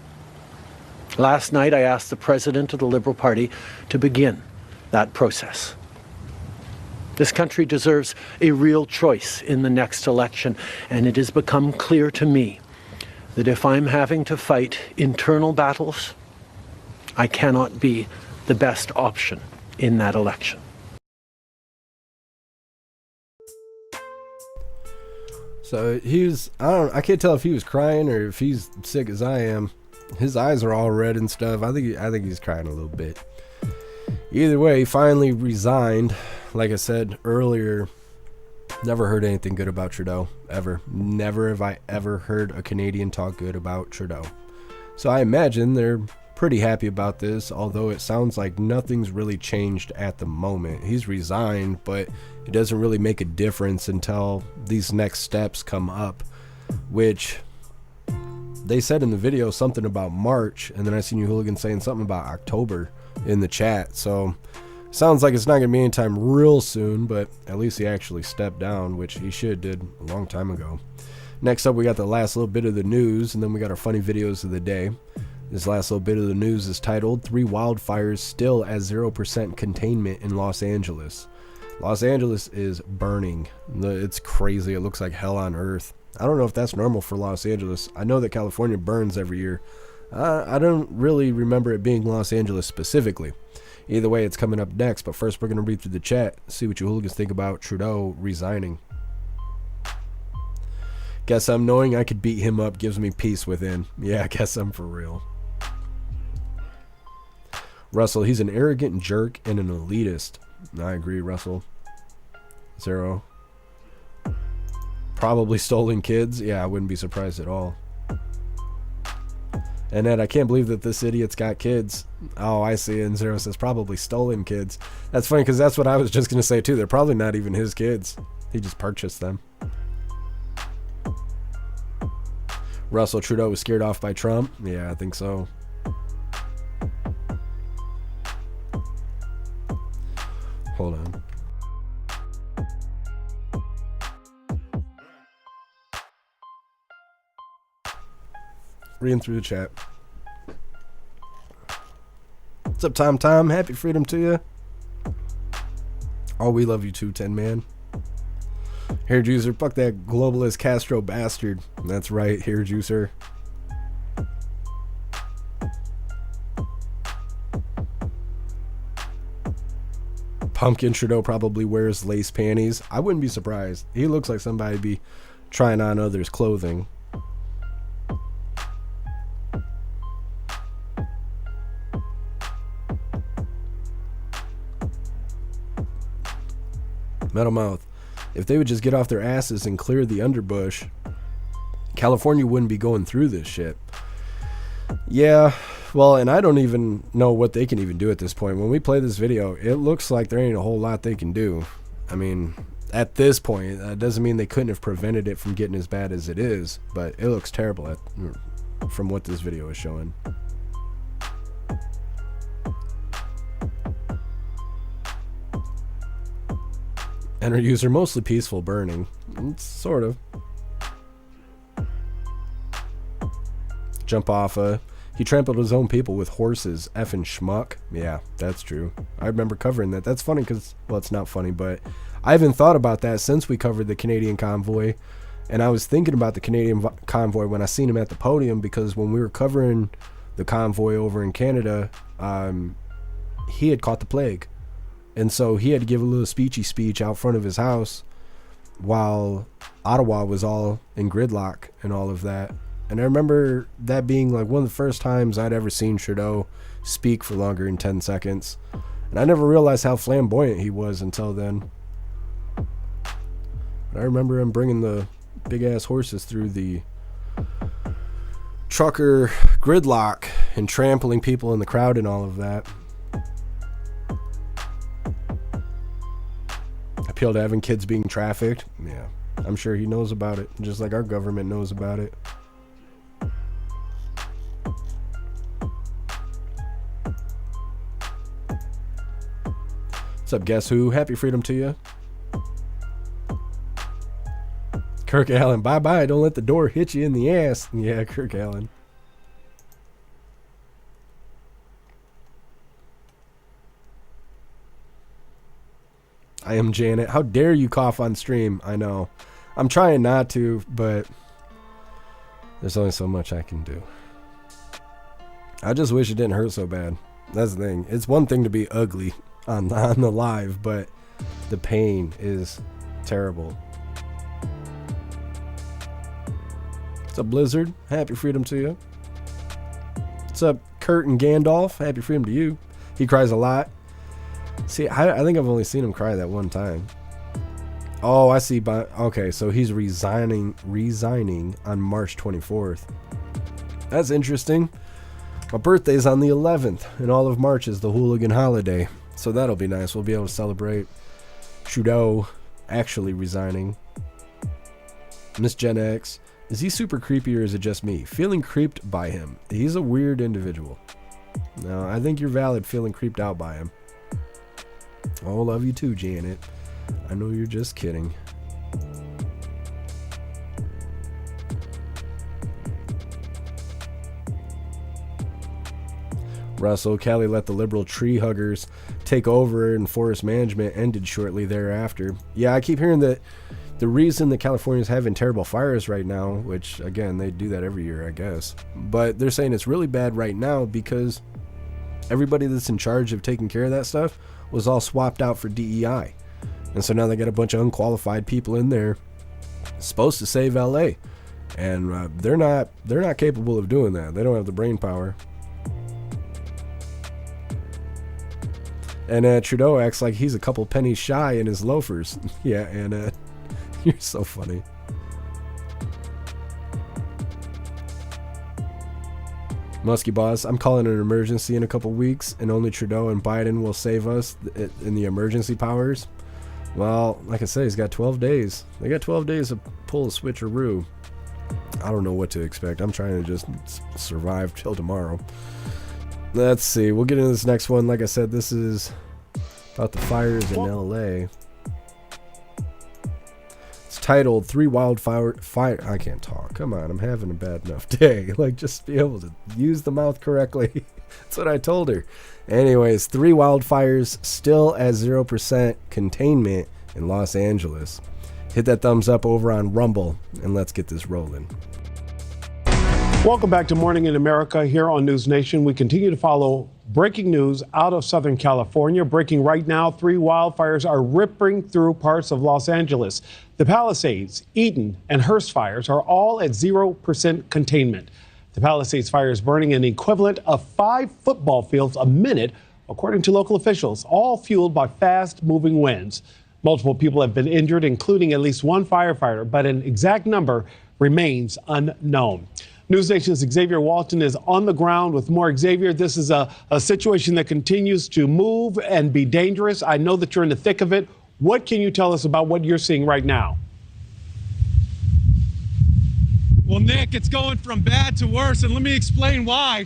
Speaker 15: Last night, I asked the president of the Liberal Party to begin that process. This country deserves a real choice in the next election, and it has become clear to me that if I'm having to fight internal battles, I cannot be the best option in that election.
Speaker 1: So I can't tell if he was crying or if he's sick as I am. His eyes are all red and stuff. I think he's crying a little bit. Either way, he finally resigned. Like I said earlier, never heard anything good about Trudeau, ever. Never have I ever heard a Canadian talk good about Trudeau. So I imagine they're pretty happy about this, although it sounds like nothing's really changed at the moment. He's resigned, but it doesn't really make a difference until these next steps come up, which they said in the video something about March, and then I seen you hooligans saying something about October in the chat. So sounds like it's not gonna be anytime real soon, but at least he actually stepped down, which he did a long time ago. Next up, we got the last little bit of the news, and then we got our funny videos of the day. This last little bit of the news is titled 3 wildfires still at 0% containment in Los Angeles. Los Angeles is burning. It's crazy. It looks like hell on earth. I don't know if that's normal for Los Angeles. I know that California burns every year. I don't really remember it being Los Angeles specifically. Either way, it's coming up next, but first we're going to read through the chat, see what you hooligans think about Trudeau resigning. Guess I'm knowing I could beat him up gives me peace within. Yeah, I guess I'm for real. Russell, he's an arrogant jerk and an elitist. I agree, Russell. Zero. Probably stolen kids. Yeah, I wouldn't be surprised at all. And Ed, I can't believe that this idiot's got kids. Oh, I see. And Zero says probably stolen kids. That's funny because that's what I was just going to say too. They're probably not even his kids. He just purchased them. Russell, Trudeau was scared off by Trump. Yeah, I think so. Hold on. Reading through the chat. What's up, Tom? Happy freedom to you. Oh, we love you too, 10 man. Hair Juicer, fuck that globalist Castro bastard. That's right, Hair Juicer. Pumpkin Trudeau probably wears lace panties. I wouldn't be surprised. He looks like somebody be trying on others' clothing. Metal Mouth. If they would just get off their asses and clear the underbush, California wouldn't be going through this shit. Yeah, well, and I don't even know what they can even do at this point. When we play this video, it looks like there ain't a whole lot they can do. I mean, at this point, that doesn't mean they couldn't have prevented it from getting as bad as it is, but it looks terrible from what this video is showing. Enter user, mostly peaceful burning. It's sort of. Jump off he trampled his own people with horses. Effing schmuck. Yeah, that's true. I remember covering that. That's funny because, well, it's not funny, but I haven't thought about that since we covered the Canadian convoy. And I was thinking about the Canadian convoy when I seen him at the podium, because when we were covering the convoy over in Canada, he had caught the plague. And so he had to give a little speechy speech out front of his house while Ottawa was all in gridlock and all of that. And I remember that being like one of the first times I'd ever seen Trudeau speak for longer than 10 seconds. And I never realized how flamboyant he was until then. But I remember him bringing the big-ass horses through the trucker gridlock and trampling people in the crowd and all of that. appeal to having kids being trafficked. Yeah, I'm sure he knows about it, just like our government knows about it. What's up, Guess Who? Happy freedom to you. Kirk Allen, bye-bye. Don't let the door hit you in the ass. Yeah, Kirk Allen. I am Janet. How dare you cough on stream? I know. I'm trying not to, but there's only so much I can do. I just wish it didn't hurt so bad. That's the thing. It's one thing to be ugly on the live, but the pain is terrible. What's up, Blizzard? Happy freedom to you. What's up, Kurt and Gandalf? Happy freedom to you. He cries a lot. See, I think I've only seen him cry that one time. Oh, I see. Okay, so he's resigning on March 24th. That's interesting. My birthday's on the 11th, and all of March is the Hooligan holiday. So that'll be nice. We'll be able to celebrate Trudeau actually resigning. Miss Gen X. Is he super creepy or is it just me? Feeling creeped by him. He's a weird individual. No, I think you're valid feeling creeped out by him. Oh, love you too, Janet. I know you're just kidding. Russell, Cali let the liberal tree huggers take over and forest management ended shortly thereafter. Yeah, I keep hearing that the reason that California's having terrible fires right now, which again, they do that every year, I guess, but they're saying it's really bad right now because everybody that's in charge of taking care of that stuff was all swapped out for DEI. And so now they got a bunch of unqualified people in there supposed to save LA. And they're not capable of doing that. They don't have the brain power. And Trudeau acts like he's a couple pennies shy in his loafers. Yeah, and you're so funny. Muskie Boss, I'm calling an emergency in a couple weeks, and only Trudeau and Biden will save us in the emergency powers. Well, like I say, he's got 12 days. They got 12 days to pull a switcheroo. I don't know what to expect. I'm trying to just survive till tomorrow. Let's see. We'll get into this next one. Like I said, this is about the fires in LA. It's titled 3 Wildfire. I can't talk. Come on. I'm having a bad enough day. Like, just be able to use the mouth correctly. That's what I told her. Anyways, 3 wildfires still at 0% containment in Los Angeles. Hit that thumbs up over on Rumble, and let's get this rolling.
Speaker 16: Welcome back to Morning in America here on News Nation. We continue to follow breaking news out of Southern California. Breaking right now, 3 wildfires are ripping through parts of Los Angeles. The Palisades, Eden, and Hearst fires are all at 0% containment. The Palisades fire is burning an equivalent of 5 football fields a minute, according to local officials, all fueled by fast-moving winds. Multiple people have been injured, including at least 1 firefighter, but an exact number remains unknown. News Nation's Xavier Walton is on the ground with more. Xavier, this is a situation that continues to move and be dangerous. I know that you're in the thick of it. What can you tell us about what you're seeing right now?
Speaker 17: Well, Nick, it's going from bad to worse, and let me explain why.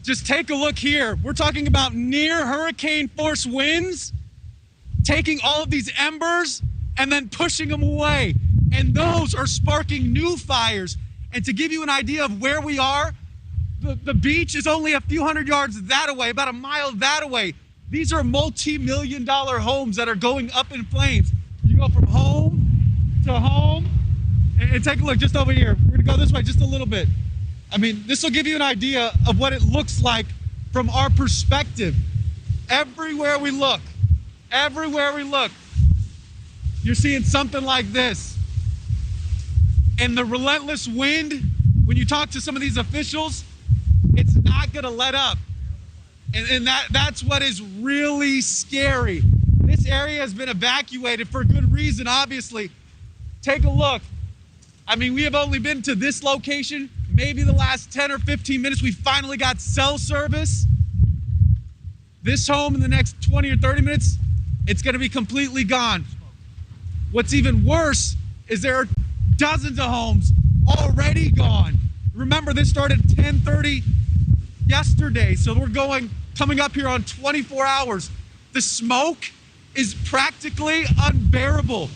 Speaker 17: Just take a look here. We're talking about near hurricane force winds, taking all of these embers and then pushing them away. And those are sparking new fires. And to give you an idea of where we are, the beach is only a few hundred yards that away, about a mile that away. These are multi-million-dollar homes that are going up in flames. You go from home to home, and take a look just over here. We're gonna go this way just a little bit. I mean, this will give you an idea of what it looks like from our perspective. Everywhere we look, you're seeing something like this. And the relentless wind, when you talk to some of these officials, it's not gonna let up. And that's what is really scary. This area has been evacuated for good reason, obviously. Take a look. I mean, we have only been to this location maybe the last 10 or 15 minutes. We finally got cell service. This home in the next 20 or 30 minutes, it's gonna be completely gone. What's even worse is there are dozens of homes already gone. Remember, this started 10:30 yesterday, so we're coming up here on 24 hours. The smoke is practically unbearable.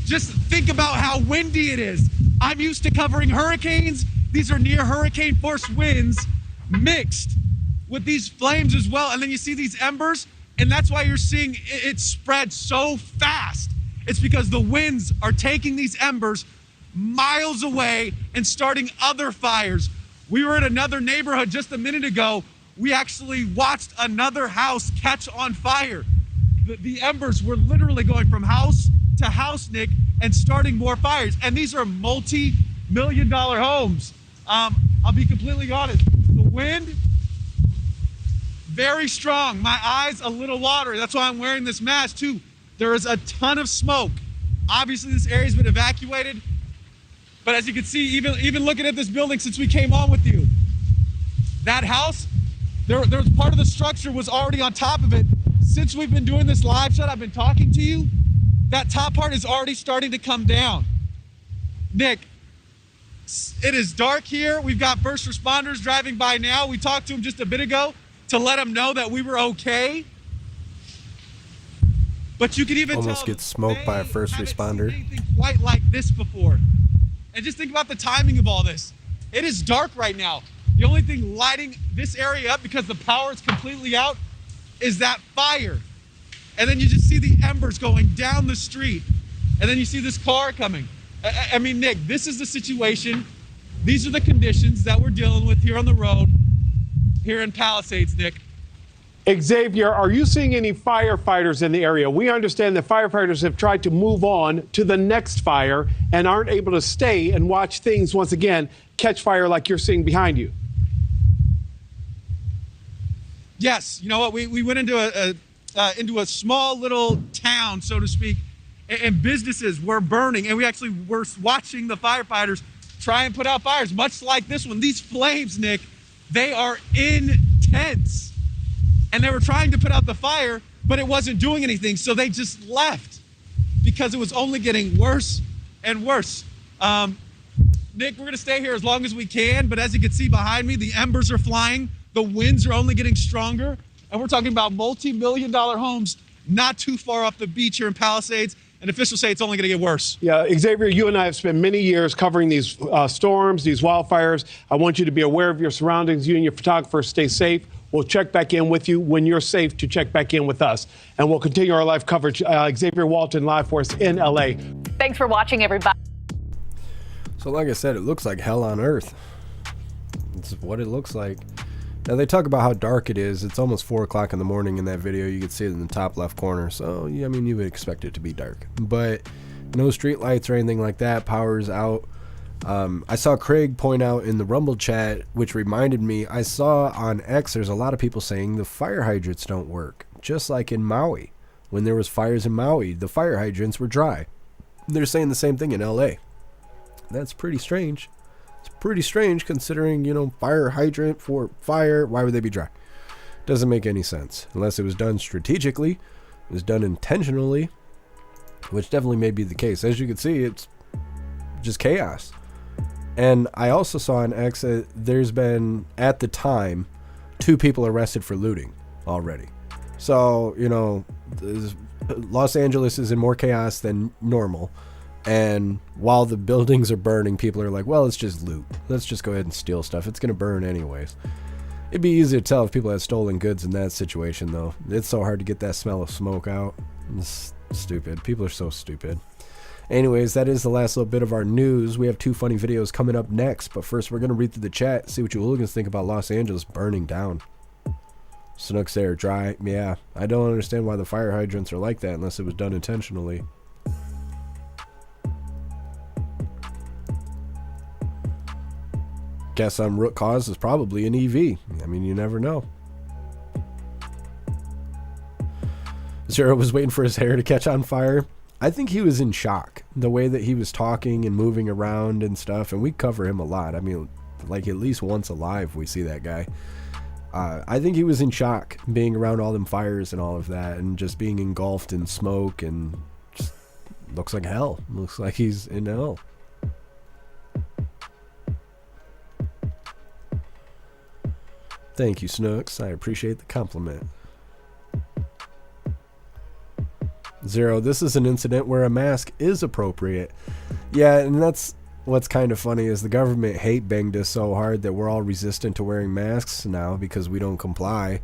Speaker 17: Just think about how windy it is. I'm used to covering hurricanes. These are near hurricane force winds mixed with these flames as well. And then you see these embers, and that's why you're seeing it spread so fast. It's because the winds are taking these embers miles away and starting other fires. We were in another neighborhood just a minute ago. We actually watched another house catch on fire. The embers were literally going from house to house, Nick, and starting more fires. And these are multi-million-dollar homes. I'll be completely honest. The wind, very strong. My eyes a little watery. That's why I'm wearing this mask too. There is a ton of smoke. Obviously, this area's been evacuated. But as you can see, even looking at this building since we came on with you, that house, there's part of the structure was already on top of it. Since we've been doing this live shot, I've been talking to you, that top part is already starting to come down. Nick, it is dark here. We've got first responders driving by now. We talked to them just a bit ago to let them know that we were okay. But you can even
Speaker 1: almost
Speaker 17: tell
Speaker 1: get smoked by a first responder.
Speaker 17: Anything quite like this before. And just think about the timing of all this. It is dark right now. The only thing lighting this area up, because the power is completely out, is that fire. And then you just see the embers going down the street. And then you see this car coming. I mean, Nick, this is the situation. These are the conditions that we're dealing with here on the road, here in Palisades, Nick.
Speaker 16: Xavier, are you seeing any firefighters in the area? We understand that firefighters have tried to move on to the next fire and aren't able to stay and watch things once again catch fire like you're seeing behind you.
Speaker 17: Yes, you know what? We went into a small little town, so to speak, and businesses were burning, and we actually were watching the firefighters try and put out fires, much like this one. These flames, Nick, they are intense. And they were trying to put out the fire, but it wasn't doing anything. So they just left because it was only getting worse and worse. Nick, we're going to stay here as long as we can. But as you can see behind me, the embers are flying. The winds are only getting stronger. And we're talking about multi-million-dollar homes not too far off the beach here in Palisades. And officials say it's only going to get worse.
Speaker 16: Yeah, Xavier, you and I have spent many years covering these storms, these wildfires. I want you to be aware of your surroundings. You and your photographers stay safe. We'll check back in with you when you're safe to check back in with us. And we'll continue our live coverage. Xavier Walton, live for us in L.A.
Speaker 4: Thanks for watching, everybody.
Speaker 1: So like I said, it looks like hell on earth. It's what it looks like. Now they talk about how dark it is. It's almost 4 o'clock in the morning in that video. You can see it in the top left corner. So, yeah, I mean, you would expect it to be dark. But no street lights or anything like that. Power's out. I saw Craig point out in the Rumble chat, which reminded me, I saw on X there's a lot of people saying the fire hydrants don't work. Just like in Maui. When there was fires in Maui, the fire hydrants were dry. They're saying the same thing in LA. That's pretty strange. It's pretty strange considering, you know, fire hydrant for fire. Why would they be dry? Doesn't make any sense. Unless it was done strategically. It was done intentionally. Which definitely may be the case. As you can see, it's just chaos. And I also saw on X that there's been, at the time, 2 people arrested for looting already. So, you know, Los Angeles is in more chaos than normal. And while the buildings are burning, people are like, well, let's just loot. Let's just go ahead and steal stuff. It's going to burn anyways. It'd be easy to tell if people had stolen goods in that situation, though. It's so hard to get that smell of smoke out. It's stupid. People are so stupid. Anyways, that is the last little bit of our news. We have 2 funny videos coming up next. But first, we're going to read through the chat, see what you hooligans think about Los Angeles burning down. Snooks there, dry. Yeah, I don't understand why the fire hydrants are like that unless it was done intentionally. Guess root cause is probably an EV. I mean, you never know. Zero was waiting for his hair to catch on fire. I think he was in shock. The way that he was talking and moving around and stuff. And we cover him a lot. I mean, like at least once alive we see that guy. I think he was in shock being around all them fires and all of that. And just being engulfed in smoke and just looks like hell. Looks like he's in hell. Thank you, Snooks. I appreciate the compliment. Zero, this is an incident where a mask is appropriate. Yeah, and that's what's kind of funny is the government hate banged us so hard that we're all resistant to wearing masks now because we don't comply.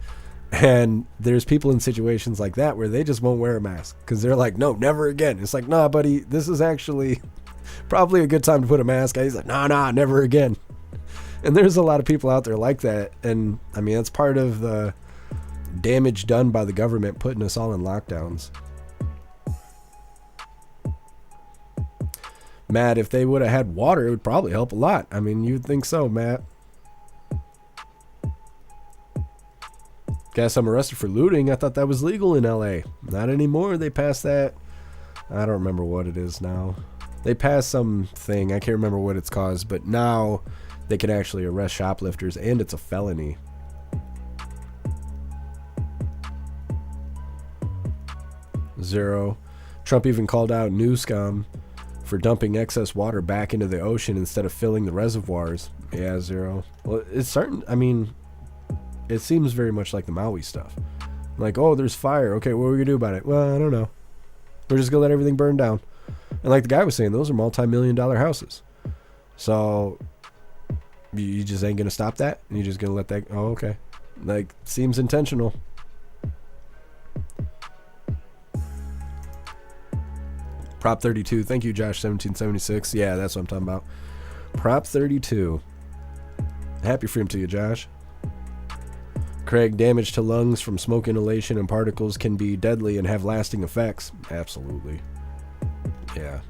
Speaker 1: And there's people in situations like that where they just won't wear a mask because they're like, no, never again. It's like, nah, buddy, this is actually probably a good time to put a mask on. He's like, nah, never again. And there's a lot of people out there like that. And I mean, that's part of the damage done by the government putting us all in lockdowns. Matt, if they would have had water, it would probably help a lot. I mean, you'd think so, Matt. Guess I'm arrested for looting. I thought that was legal in LA. Not anymore. They passed that. I don't remember what it is now. They passed something. I can't remember what it's caused, but now they can actually arrest shoplifters, and it's a felony. Zero. Trump even called out Newscom for dumping excess water back into the ocean instead of filling the reservoirs. Yeah, Zero. Well, it's certain. I mean, it seems very much like the Maui stuff. Like, oh, there's fire. Okay, what are we going to do about it? Well, I don't know. We're just going to let everything burn down. And like the guy was saying, those are multi-million-dollar houses. So you just ain't going to stop that? And you're just going to let that... Oh, okay. Like, seems intentional. Prop 32. Thank you, Josh 1776. Yeah, that's what I'm talking about. Prop 32. Happy freedom to you, Josh. Craig, damage to lungs from smoke inhalation and particles can be deadly and have lasting effects. Absolutely. Yeah.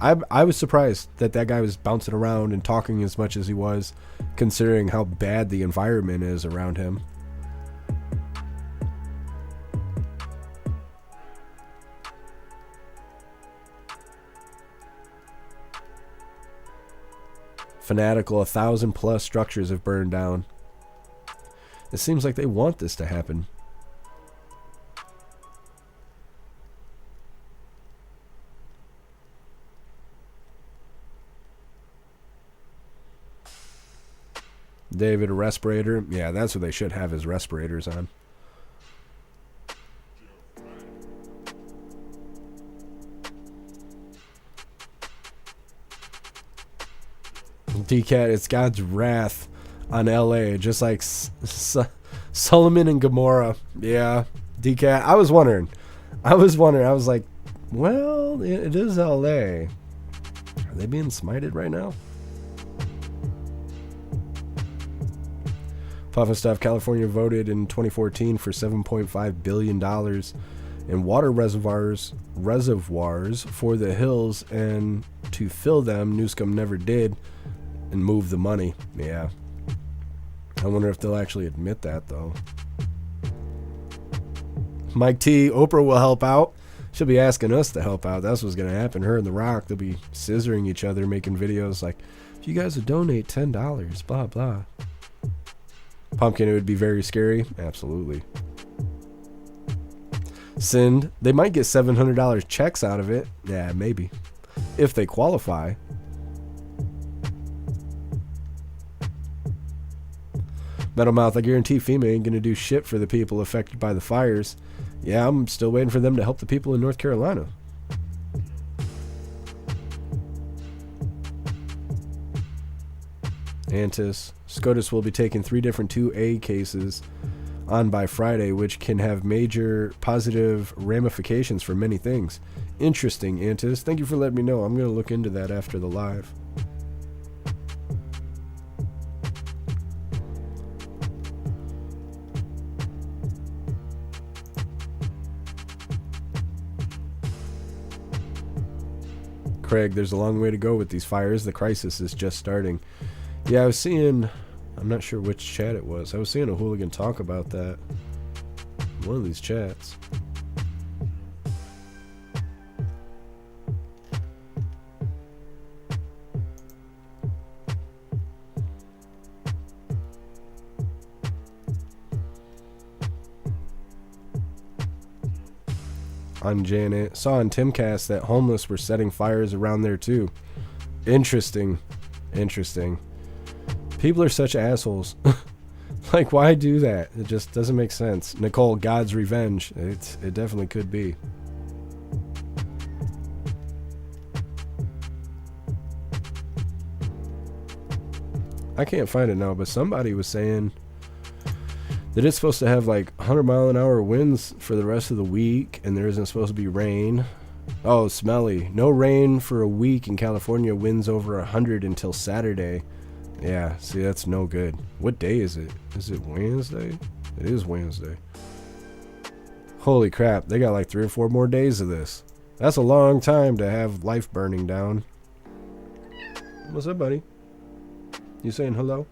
Speaker 1: I was surprised that guy was bouncing around and talking as much as he was, considering how bad the environment is around him. Fanatical, 1,000+ structures have burned down. It seems like they want this to happen. David, a respirator. Yeah, that's what they should have his respirators on. DCAT, it's God's wrath on LA, just like Solomon and Gomorrah. Yeah, DCAT. I was wondering. I was like, well, it is LA. Are they being smited right now? Puff and Stuff. California voted in 2014 for $7.5 billion in water reservoirs for the hills, and to fill them, Newsom never did and move the money. Yeah. I wonder if they'll actually admit that, though. Mike T, Oprah will help out. She'll be asking us to help out. That's what's going to happen. Her and The Rock, they'll be scissoring each other, making videos like, if you guys would donate $10, blah, blah. Pumpkin, it would be very scary. Absolutely. Sind, they might get $700 checks out of it. Yeah, maybe. If they qualify. Metal Mouth, I guarantee FEMA ain't gonna do shit for the people affected by the fires. Yeah, I'm still waiting for them to help the people in North Carolina. Antis, SCOTUS will be taking 3 different 2A cases on by Friday, which can have major positive ramifications for many things. Interesting, Antis. Thank you for letting me know. I'm gonna look into that after the live. Craig, there's a long way to go with these fires. The crisis is just starting. Yeah, I was seeing, I'm not sure which chat it was. I was seeing a hooligan talk about that. One of these chats. on Janet. Saw on Timcast that homeless were setting fires around there too. Interesting. People are such assholes. Like, why do that? It just doesn't make sense. Nicole, God's revenge. It definitely could be. I can't find it now, but somebody was saying that it's supposed to have like 100-mile-an-hour winds for the rest of the week, and there isn't supposed to be rain. Oh, smelly. No rain for a week in California. Winds over 100 until Saturday. Yeah, see, that's no good. What day is it? Is it Wednesday? It is Wednesday. Holy crap, they got like 3 or 4 more days of this. That's a long time to have life burning down. What's up, buddy? You saying hello?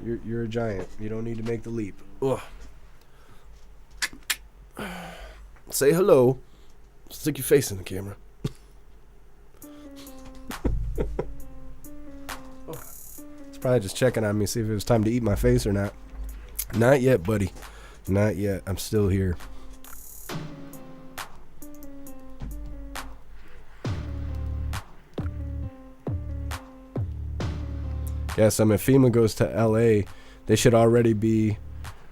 Speaker 1: You're a giant. You don't need to make the leap. Ugh. Say hello. Stick your face in the camera. It's probably just checking on me, see if it was time to eat my face or not. Not yet, buddy. Not yet. I'm still here. Yes, if FEMA goes to LA, they should already be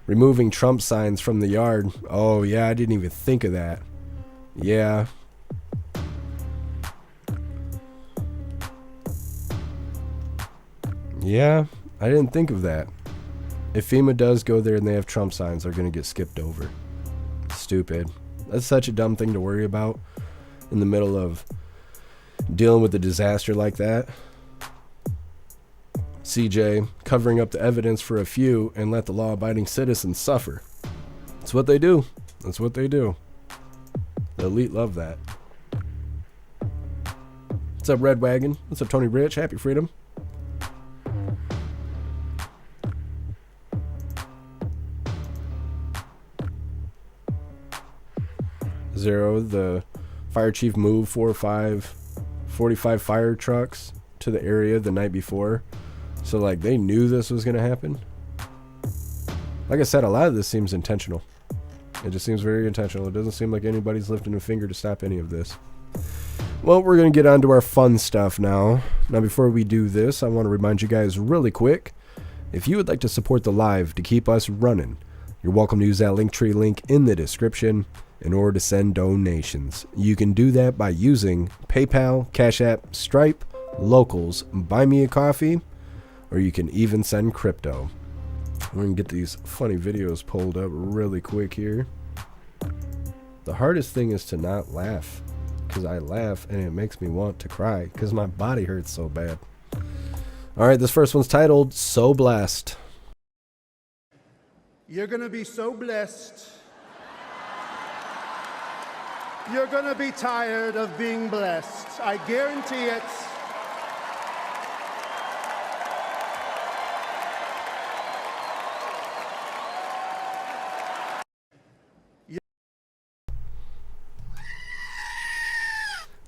Speaker 1: removing Trump signs from the yard. Oh, yeah, I didn't even think of that. Yeah. Yeah, I didn't think of that. If FEMA does go there and they have Trump signs, they're going to get skipped over. Stupid. That's such a dumb thing to worry about in the middle of dealing with a disaster like that. CJ, covering up the evidence for a few and let the law-abiding citizens suffer. That's what they do. That's what they do. The elite love that. What's up, Red Wagon? What's up, Tony Rich? Happy freedom. Zero, the fire chief moved 4 or 5 45 fire trucks to the area the night before. So, like, they knew this was going to happen. Like I said, a lot of this seems intentional. It just seems very intentional. It doesn't seem like anybody's lifting a finger to stop any of this. Well, we're going to get on to our fun stuff now. Now, before we do this, I want to remind you guys really quick, if you would like to support the live to keep us running, you're welcome to use that Linktree link in the description in order to send donations. You can do that by using PayPal, Cash App, Stripe, Locals, Buy Me a Coffee, or you can even send crypto. We're going to get these funny videos pulled up really quick here. The hardest thing is to not laugh, because I laugh and it makes me want to cry because my body hurts so bad. All right, this first one's titled So Blessed.
Speaker 18: You're going to be so blessed. You're going to be tired of being blessed. I guarantee it.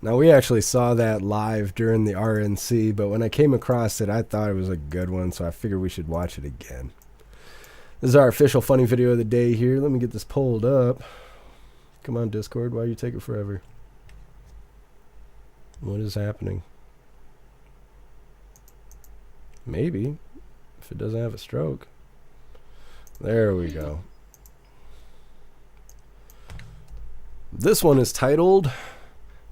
Speaker 1: Now, we actually saw that live during the RNC, but when I came across it, I thought it was a good one, so I figured we should watch it again. This is our official funny video of the day here. Let me get this pulled up. Come on, Discord. Why you take it forever? What is happening? Maybe, if it doesn't have a stroke. There we go. This one is titled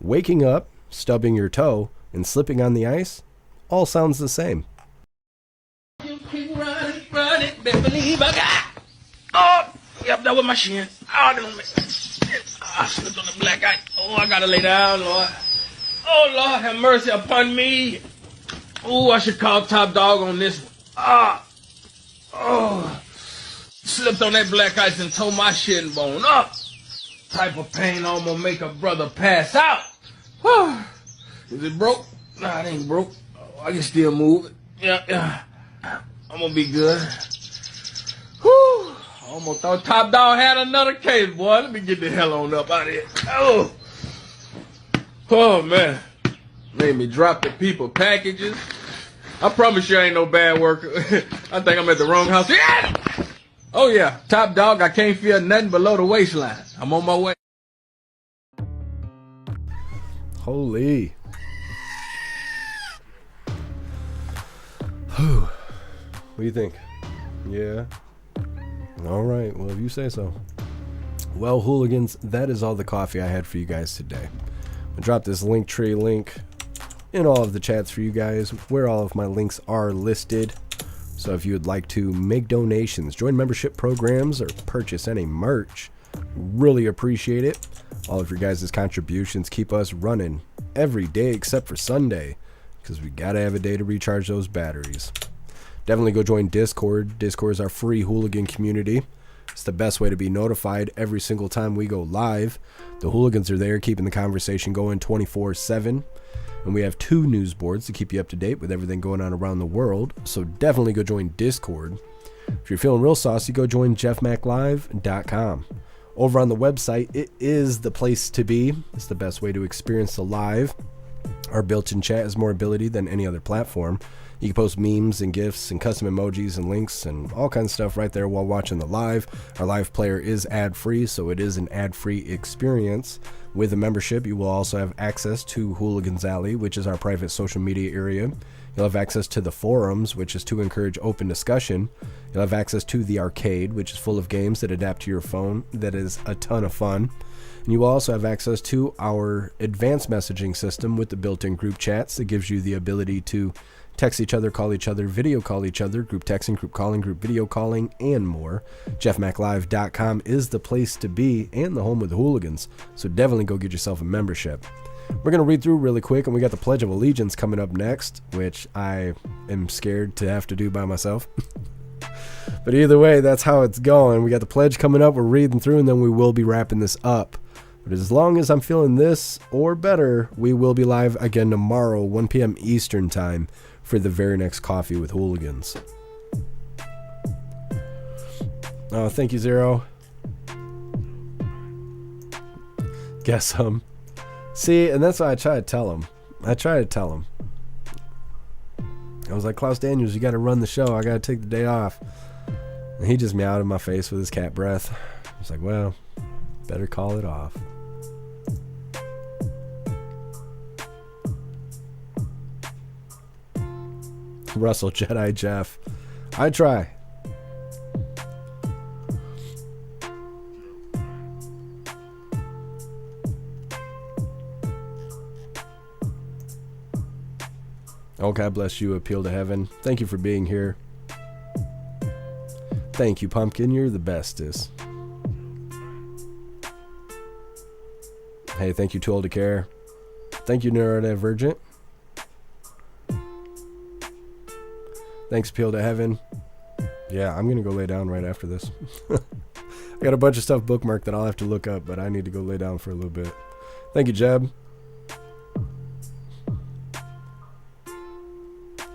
Speaker 1: Waking Up, Stubbing Your Toe, and Slipping on the Ice. All sounds the same.
Speaker 19: Run it, believe I got. Oh, yep, that was my shin. I slipped on the black ice. Oh, I gotta lay down, Lord. Oh, Lord, have mercy upon me. Oh, I should call Top Dog on this one. Oh, slipped on that black ice and tore my shin bone up. Type of pain almost make a brother pass out. Is it broke? Nah, it ain't broke. Oh, I can still move it. Yeah. I'm gonna be good. Whew. I almost thought Top Dog had another case, boy. Let me get the hell on up out of here. Oh, man. Made me drop the people packages. I promise you I ain't no bad worker. I think I'm at the wrong house. Yeah! Oh, yeah. Top Dog, I can't feel nothing below the waistline. I'm on my way.
Speaker 1: Holy. Whew. What do you think? Yeah. All right. Well, if you say so. Well, hooligans, that is all the coffee I had for you guys today. I dropped this Linktree link in all of the chats for you guys, where all of my links are listed. So if you would like to make donations, join membership programs, or purchase any merch, really appreciate it. All of your guys' contributions keep us running every day except for Sunday, because we gotta have a day to recharge those batteries. Definitely go join Discord. Discord is our free hooligan community. It's the best way to be notified every single time we go live. The hooligans are there keeping the conversation going 24/7. And we have 2 news boards to keep you up to date with everything going on around the world. So definitely go join Discord. If you're feeling real saucy, go join jeffmaclive.com. Over on the website, it is the place to be. It's the best way to experience the live. Our built-in chat has more ability than any other platform. You can post memes and GIFs and custom emojis and links and all kinds of stuff right there while watching the live. Our live player is ad-free, so it is an ad-free experience. With a membership, you will also have access to Hooligans Alley, which is our private social media area. You'll have access to the forums, which is to encourage open discussion. You'll have access to the arcade, which is full of games that adapt to your phone. That is a ton of fun. And you will also have access to our advanced messaging system with the built-in group chats that gives you the ability to text each other, call each other, video call each other, group texting, group calling, group video calling, and more. jeffmaclive.com is the place to be and the home of the hooligans. So definitely go get yourself a membership. We're going to read through really quick, and we got the Pledge of Allegiance coming up next, which I am scared to have to do by myself. But either way, that's how it's going. We got the pledge coming up. We're reading through, and then we will be wrapping this up. But as long as I'm feeling this or better, we will be live again tomorrow, 1 p.m. Eastern time, for the very next Coffee with Hooligans. Oh, thank you, Zero. Guess See, and that's why I try to tell him. I was like, Klaus Daniels, you got to run the show. I got to take the day off. And he just meowed in my face with his cat breath. I was like, well, better call it off. Russell Jedi Jeff. I try. Oh, God bless you, Appeal to Heaven. Thank you for being here. Thank you, Pumpkin. You're the bestest. Hey, thank you, Too Old to Care. Thank you, Neurodivergent. Thanks, Appeal to Heaven. Yeah, I'm going to go lay down right after this. I got a bunch of stuff bookmarked that I'll have to look up, but I need to go lay down for a little bit. Thank you, Jeb.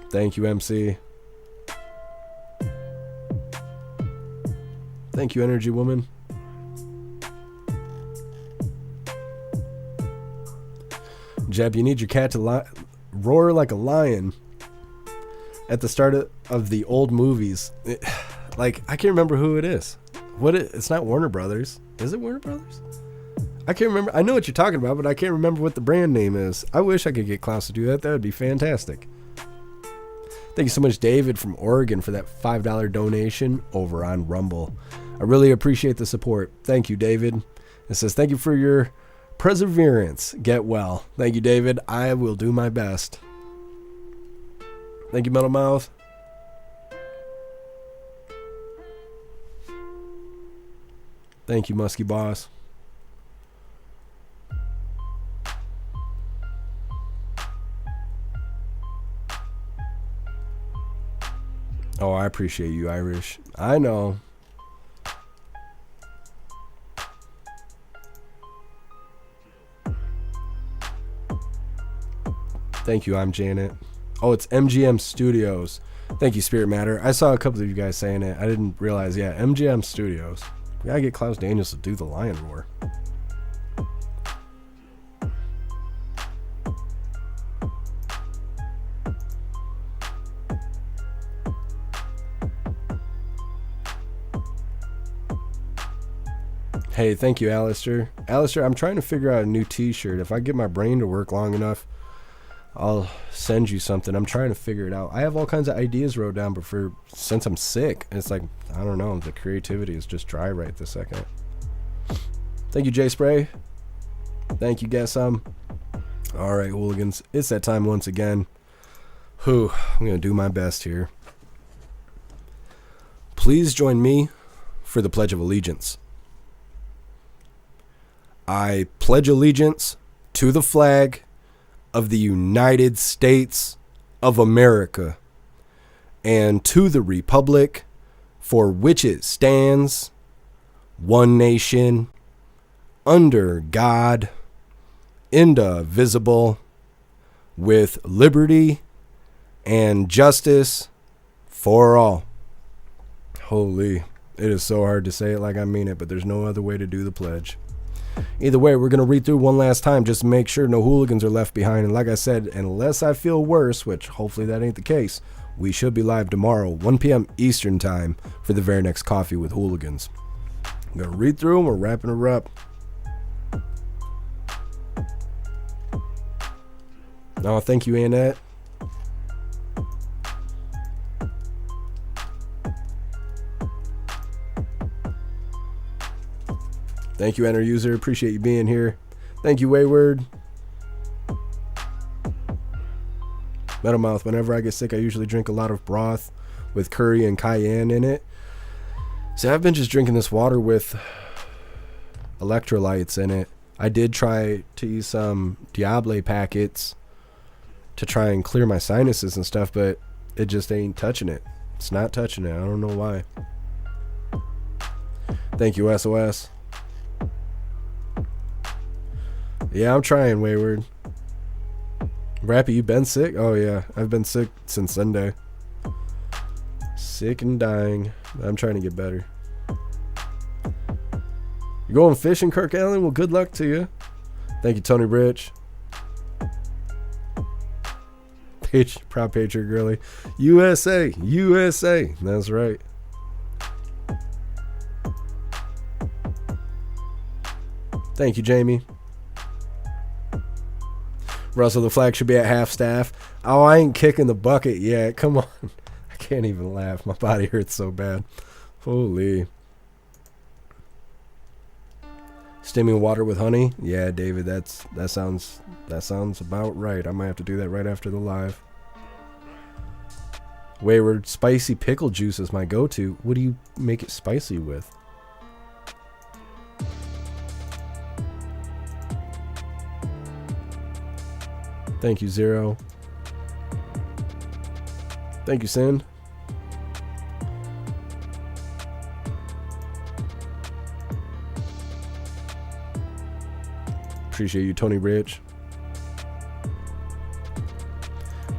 Speaker 1: Thank you, MC. Thank you, Energy Woman. Jeb, you need your cat to roar like a lion at the start of the old movies. I can't remember who it is. It's not Warner Brothers. Is it Warner Brothers? I can't remember. I know what you're talking about, but I can't remember what the brand name is. I wish I could get Klaus to do that. That would be fantastic. Thank you so much, David from Oregon, for that $5 donation over on Rumble. I really appreciate the support. Thank you, David. It says, thank you for your perseverance. Get well. Thank you, David. I will do my best. Thank you, Metal Mouth. Thank you, Musky Boss. Oh, I appreciate you, Irish. I know. Thank you, I'm Janet. Oh, it's MGM Studios. Thank you, Spirit Matter. I saw a couple of you guys saying it. I didn't realize, yeah, MGM Studios. We gotta get Klaus Daniels to do the lion roar. Hey, thank you, Alistair. Alistair, I'm trying to figure out a new t-shirt. If I get my brain to work long enough, I'll send you something. I'm trying to figure it out. I have all kinds of ideas wrote down, but since I'm sick, it's like, I don't know, the creativity is just dry right this second. Thank you, Jay Spray. Thank you, Guess All right, hooligans, it's that time once again. I'm going to do my best here. Please join me for the Pledge of Allegiance. I pledge allegiance to the flag of the United States of America and to the republic for which it stands, one nation, under God, indivisible, with liberty and justice for all. Holy, it is so hard to say it like I mean it, but there's no other way to do the pledge. Either way, we're going to read through one last time just to make sure no hooligans are left behind. And like I said, unless I feel worse, which hopefully that ain't the case, we should be live tomorrow, 1 p.m. Eastern time for the very next Coffee with Hooligans. I'm going to read through them. We're wrapping her up. Oh, thank you, Annette. Thank you, Enter User. Appreciate you being here. Thank you, Wayward. Metal Mouth. Whenever I get sick, I usually drink a lot of broth with curry and cayenne in it. See, I've been just drinking this water with electrolytes in it. I did try to use some Diable packets to try and clear my sinuses and stuff, but it just ain't touching it. It's not touching it. I don't know why. Thank you, SOS. Yeah, I'm trying, Wayward. Rappy, you been sick? Oh, yeah. I've been sick since Sunday. Sick and dying. I'm trying to get better. You going fishing, Kirk Allen? Well, good luck to you. Thank you, Tony Rich. Proud Patriot Girly. USA. USA. That's right. Thank you, Jamie. Russell, the flag should be at half staff. Oh, I ain't kicking the bucket yet. Come on. I can't even laugh. My body hurts so bad. Holy. Steaming water with honey? Yeah, David, that sounds about right. I might have to do that right after the live. Wayward, spicy pickle juice is my go-to. What do you make it spicy with? Thank you, Zero. Thank you, Sin. Appreciate you, Tony Rich. I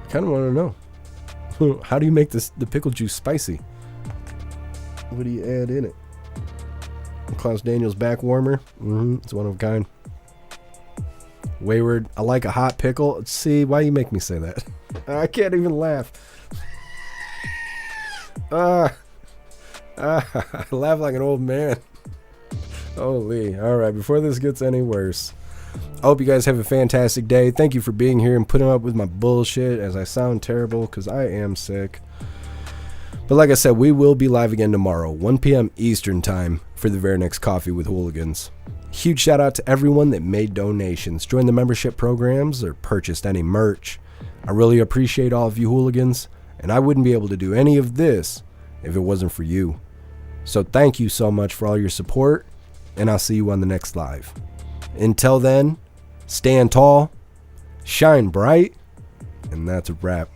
Speaker 1: kind of want to know. How do you make the pickle juice spicy? What do you add in it? Klaus Daniels back warmer. It's one of a kind. Wayward, I like a hot pickle. See, why you make me say that? I can't even laugh. I laugh like an old man. Holy. All right, before this gets any worse, I hope you guys have a fantastic day. Thank you for being here and putting up with my bullshit as I sound terrible because I am sick. But like I said, we will be live again tomorrow, 1 p.m. Eastern time for the very next Coffee with Hooligans. Huge shout out to everyone that made donations, joined the membership programs, or purchased any merch. I really appreciate all of you hooligans, and I wouldn't be able to do any of this if it wasn't for you. So thank you so much for all your support, and I'll see you on the next live. Until then, stand tall, shine bright, and that's a wrap.